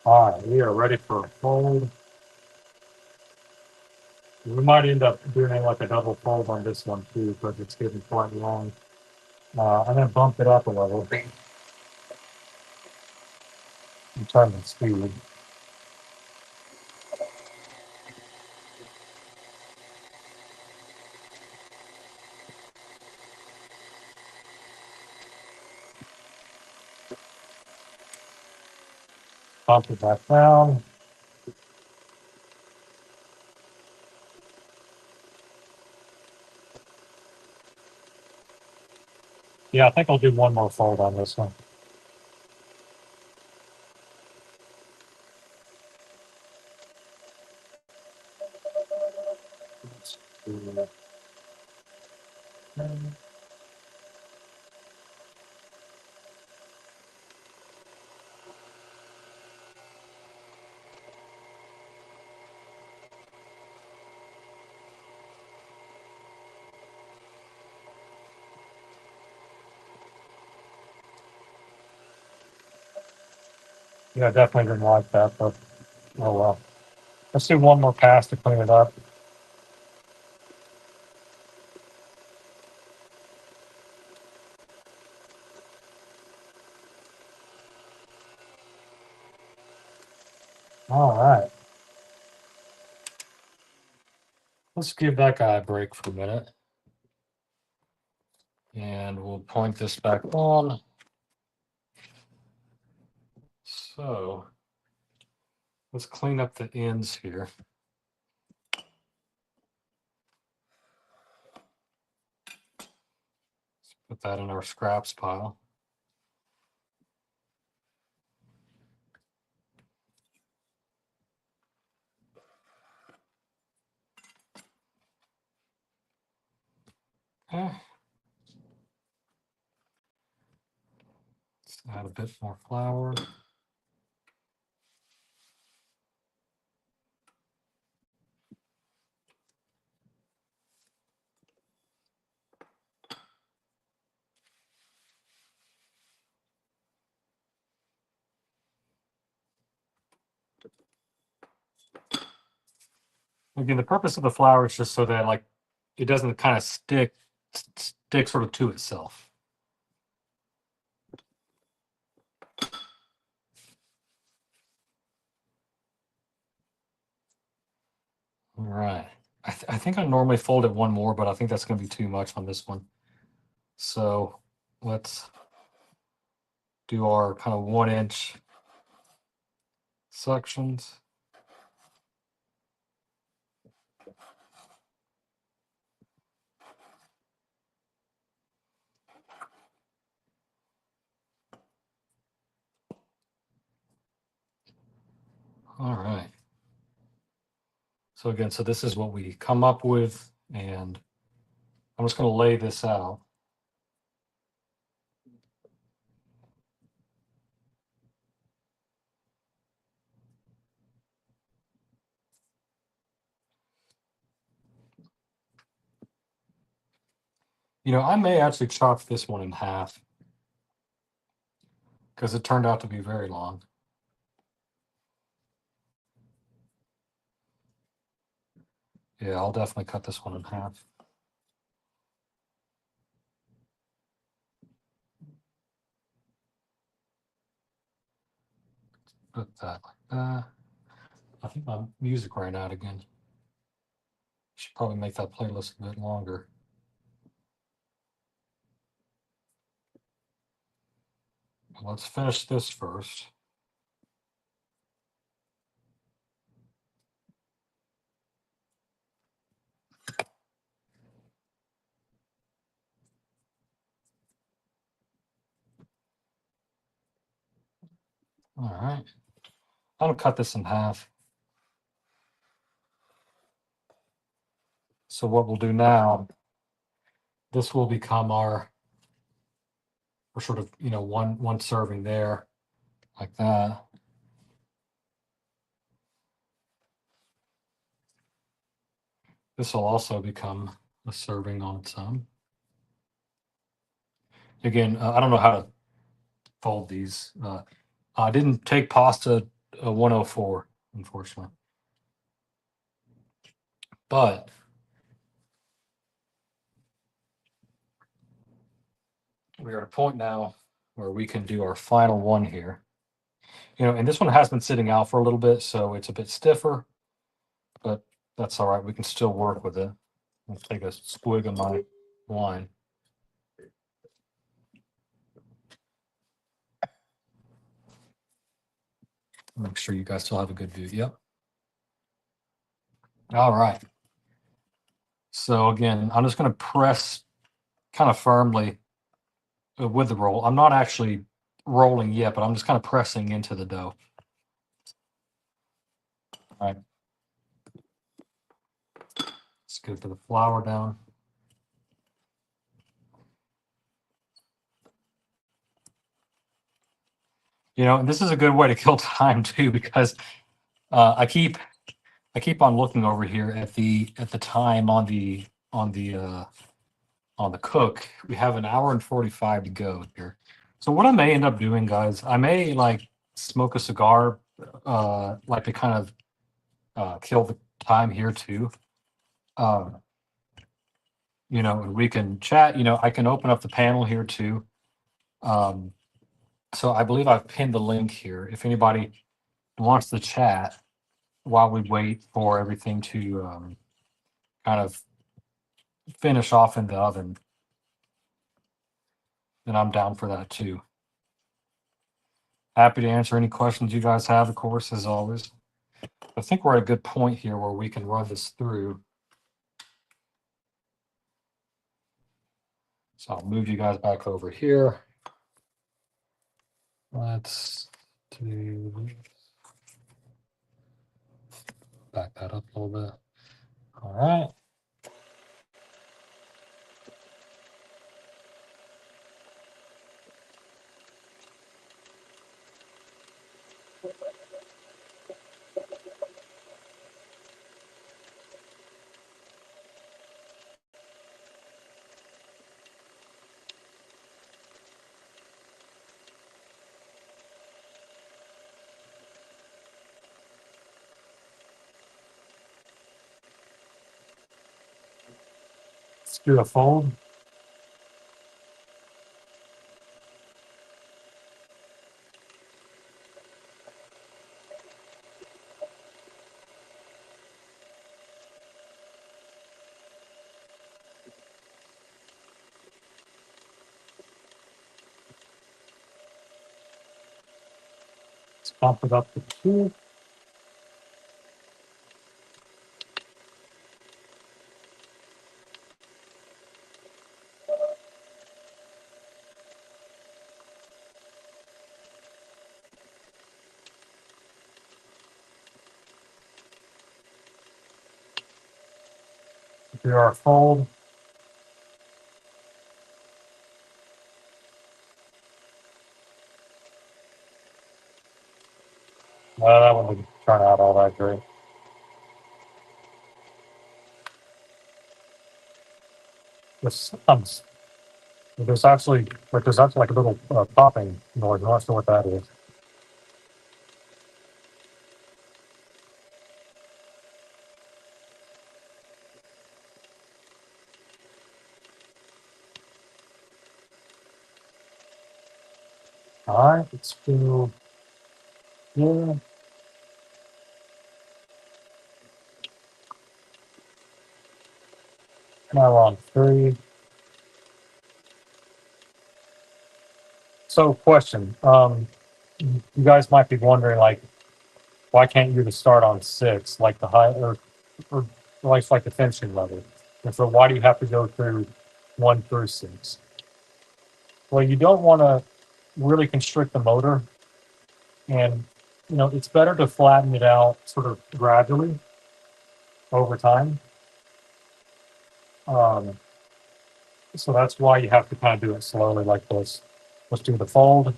All right, we are ready for a fold. We might end up doing like a double fold on this one too, because it's getting quite long. I'm gonna bump it up a little in terms of speed. Bump it back down. Yeah, I think I'll do one more fold on this one. Let's do- Yeah, definitely didn't like that, but oh well. Let's do one more pass to clean it up. All right. Let's give that guy a break for a minute. And we'll point this back on. So let's clean up the ends here. Put that in our scraps pile. Okay. Let's add a bit more flour. Again, the purpose of the flour is just so that like it doesn't kind of stick sort of to itself. All right. I think I normally fold it one more, but I think that's going to be too much on this one. So let's do our kind of 1-inch sections. All right. So again, so this is what we come up with, and I'm just going to lay this out. You know, I may actually chop this one in half because it turned out to be very long. Yeah, I'll definitely cut this one in half. put that like that. I think my music ran out again. Should probably make that playlist a bit longer. Let's finish this first. All right. I'm gonna cut this in half. So what we'll do now, this will become our sort of, one serving there, like that. This will also become a serving on its own. Again, I don't know how to fold these. I didn't take pasta 104, unfortunately. But we are at a point now where we can do our final one here. And this one has been sitting out for a little bit, so it's a bit stiffer, but that's all right. We can still work with it. Let's take a swig of my wine. Make sure you guys still have a good view. Yep. All right. So again, I'm just going to press kind of firmly with the roll. I'm not actually rolling yet, but I'm just kind of pressing into the dough. All right. Let's go to the flour down. And this is a good way to kill time too, because I keep on looking over here at the time on the cook. We have an hour and 45 to go here. So what I may end up doing, guys, I may like smoke a cigar, like to kind of kill the time here too. We can chat. I can open up the panel here too. So I believe I've pinned the link here. If anybody wants to chat while we wait for everything to kind of finish off in the oven, then I'm down for that too. Happy to answer any questions you guys have, of course, as always. I think we're at a good point here where we can run this through. So I'll move you guys back over here. Let's do back that up a little bit. All right. Let's do a fold. Let's bump it up to 2. Do our fold. Well, that one didn't turn out all that great. There's actually like a little popping noise. I'm not sure what that is. All right, let's do Yeah. Now we're on 3. So, question. You guys might be wondering, like, why can't you just start on 6, like the high, or like the fencing level? And so, why do you have to go through 1 through 6? Well, you don't want to really constrict the motor, and it's better to flatten it out sort of gradually over time. Um, so that's why you have to kind of do it slowly like this. Let's do the fold.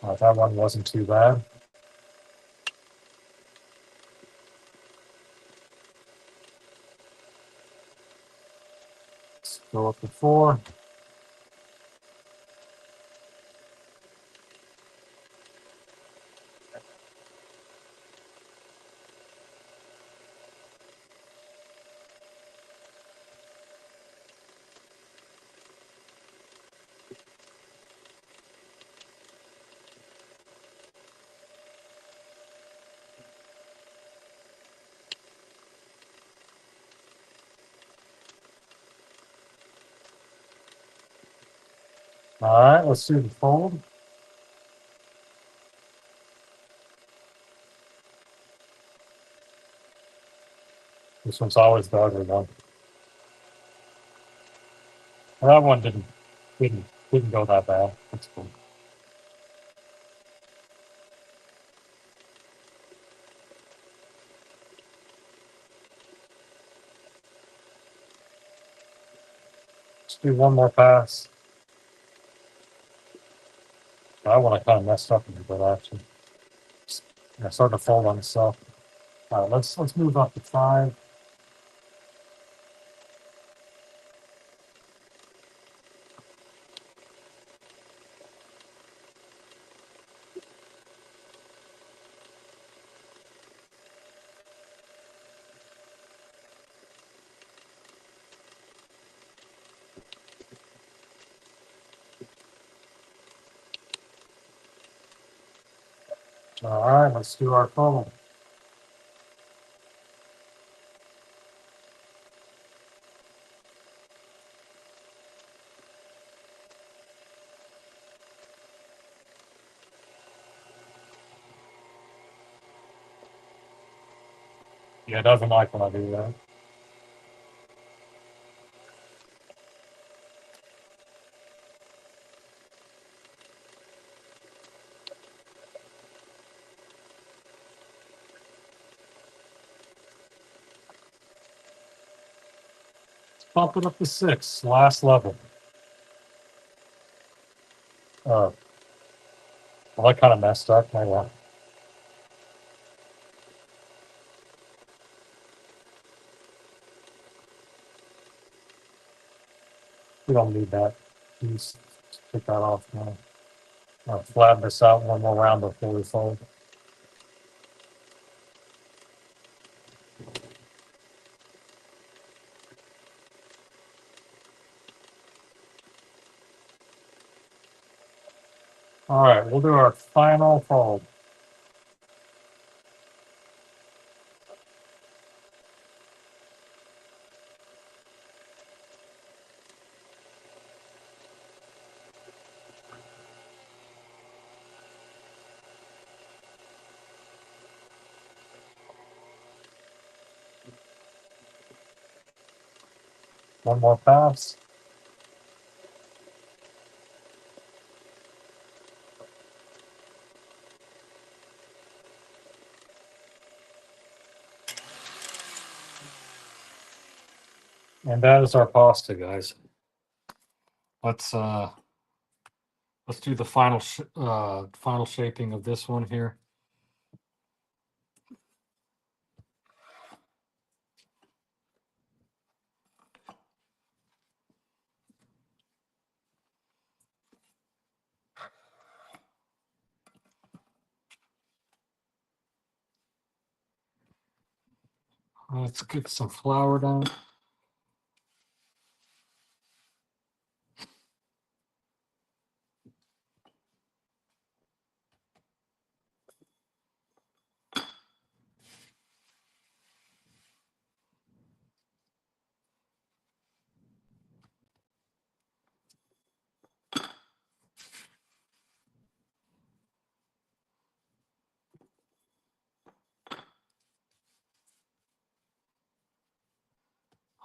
That one wasn't too bad. Let's go up to 4. All right, let's do the fold. This one's always the ugly one. Well, that one didn't go that bad. That's cool. Let's do one more pass. That one I kind of messed up a little bit actually. I started to fold on itself. All right, let's move up to 5. All right, let's do our fold. Yeah, it doesn't like when I do that. Bump it up to 6, last level. Well, I kind of messed up. Oh, well. We don't need that. Just take that off now. I'll flatten this out one more round before we fold. All right, we'll do our final fold. One more pass. And that is our pasta, guys. Let's do the final shaping of this one here. Let's get some flour down.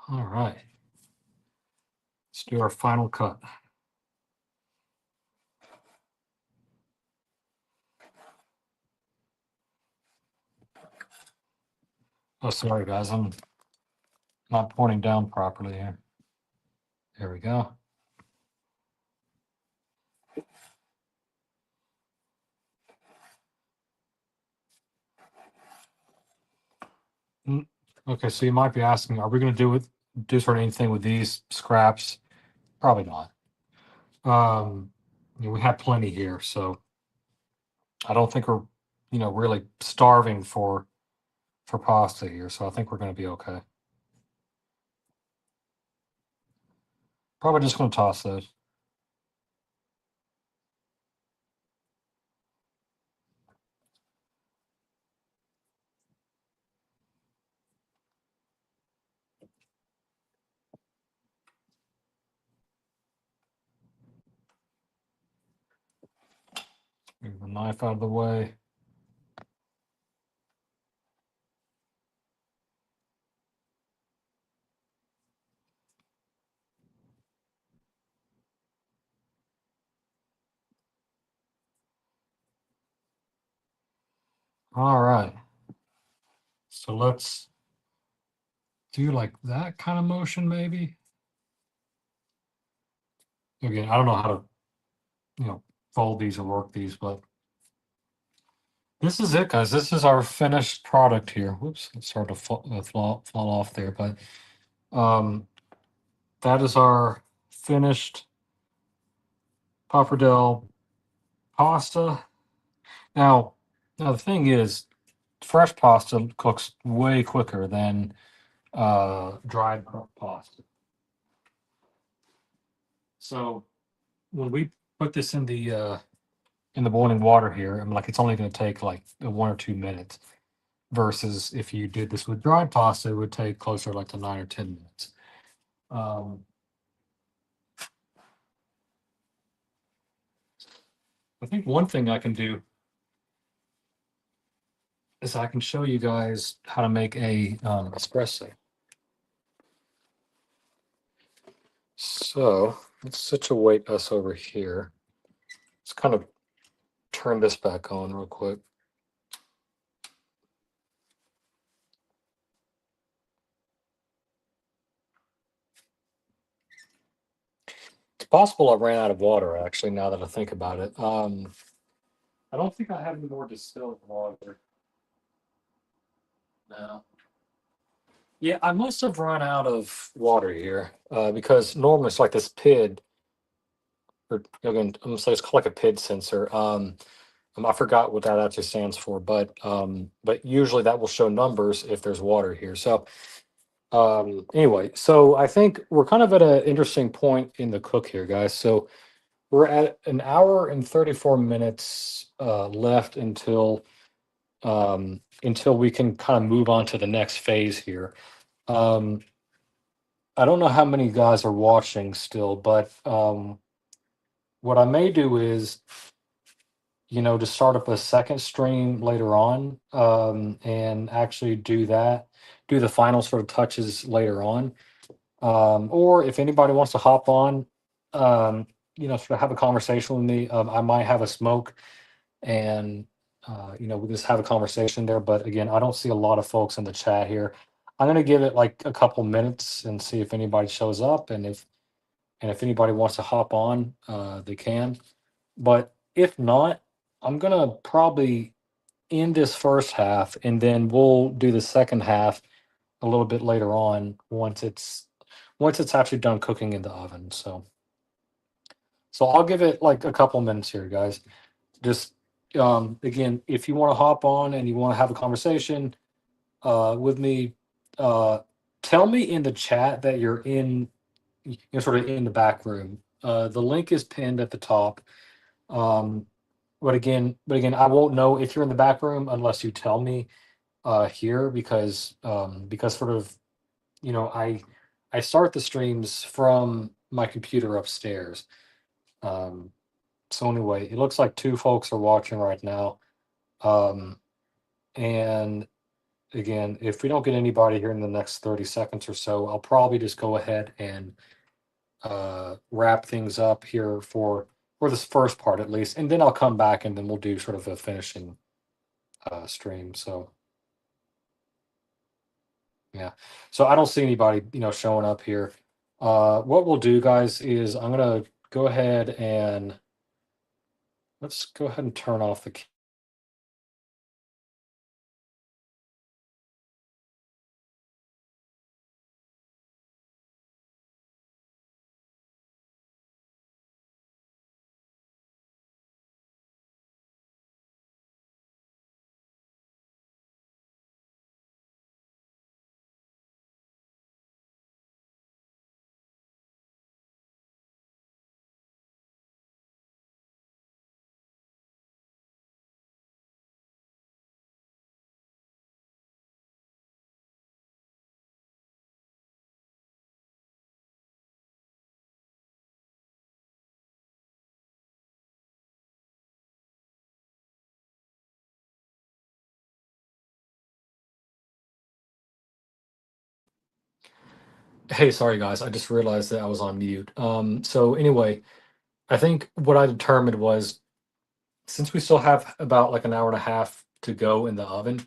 All right. Let's do our final cut. Oh, sorry, guys. I'm not pointing down properly here. There we go. Okay, so you might be asking, are we going to do sort of anything with these scraps? Probably not. We have plenty here, so I don't think we're, really starving for pasta here. So I think we're going to be okay. Probably just going to toss those. Move the knife out of the way. All right. So let's do like that kind of motion, maybe. Again, I don't know how to, fold these or work these, but this is it, guys. This is our finished product here. Whoops, it started to fall off there, but that is our finished Papardelle pasta. Now the thing is, fresh pasta cooks way quicker than dried pasta. So when we put this in the boiling water here, I'm like, it's only going to take like 1 or 2 minutes. Versus if you did this with dried pasta, it would take closer like to 9 or 10 minutes. I think one thing I can do is I can show you guys how to make a espresso. So let's situate us over here. Let's kind of turn this back on real quick. It's possible I ran out of water, actually, now that I think about it. I don't think I have any more distilled water. No. Yeah, I must have run out of water here because normally it's like this PID, or again, I'm gonna say it's called like a PID sensor. I forgot what that actually stands for, but usually that will show numbers if there's water here. So anyway, so I think we're kind of at an interesting point in the cook here, guys. So we're at 1 hour and 34 minutes left until we can kind of move on to the next phase here. I don't know how many guys are watching still, but what I may do is, to start up a second stream later on, and actually do the final sort of touches later on. Or if anybody wants to hop on, sort of have a conversation with me, I might have a smoke and, we'll just have a conversation there. But again, I don't see a lot of folks in the chat here. I'm going to give it like a couple minutes and see if anybody shows up. And if anybody wants to hop on, they can. But if not, I'm going to probably end this first half and then we'll do the second half a little bit later on once it's actually done cooking in the oven. So I'll give it like a couple minutes here, guys. Just again, if you want to hop on and you want to have a conversation with me, tell me in the chat that you're sort of in the back room. The link is pinned at the top. But again, I won't know if you're in the back room unless you tell me here because sort of, I start the streams from my computer upstairs. So anyway, it looks like 2 folks are watching right now. And again, if we don't get anybody here in the next 30 seconds or so, I'll probably just go ahead and wrap things up here for this first part at least, and then I'll come back and then we'll do sort of a finishing stream. So yeah, so I don't see anybody, showing up here. What we'll do, guys, is I'm gonna go ahead and let's go ahead and turn off the. Hey, sorry guys, I just realized that I was on mute. So anyway, I think what I determined was since we still have about like an hour and a half to go in the oven,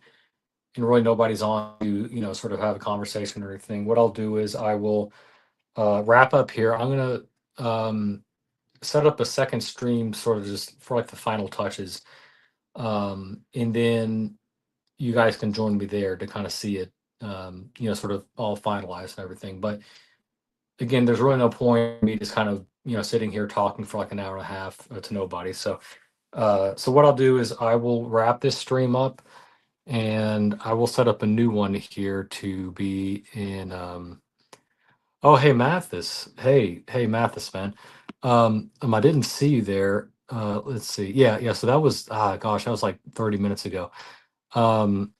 and really nobody's on to, sort of have a conversation or anything, what I'll do is I will wrap up here. I'm gonna set up a second stream sort of just for like the final touches. And then you guys can join me there to kind of see it, sort of all finalized and everything. But again, there's really no point in me just kind of, sitting here talking for like an hour and a half to nobody. So, so what I'll do is I will wrap this stream up and I will set up a new one here to be in, oh, hey, Mathis. Hey, Mathis, man. I didn't see you there. Let's see. Yeah. So that was, gosh, that was like 30 minutes ago. Um,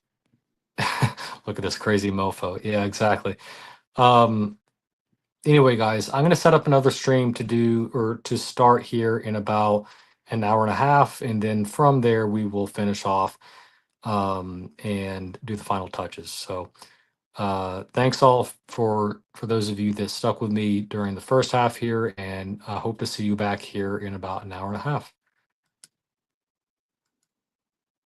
look at this crazy mofo. Yeah, exactly. Anyway, guys, I'm going to set up another stream to do or to start here in about an hour and a half. And then from there, we will finish off and do the final touches. So thanks all for those of you that stuck with me during the first half here, and I hope to see you back here in about an hour and a half.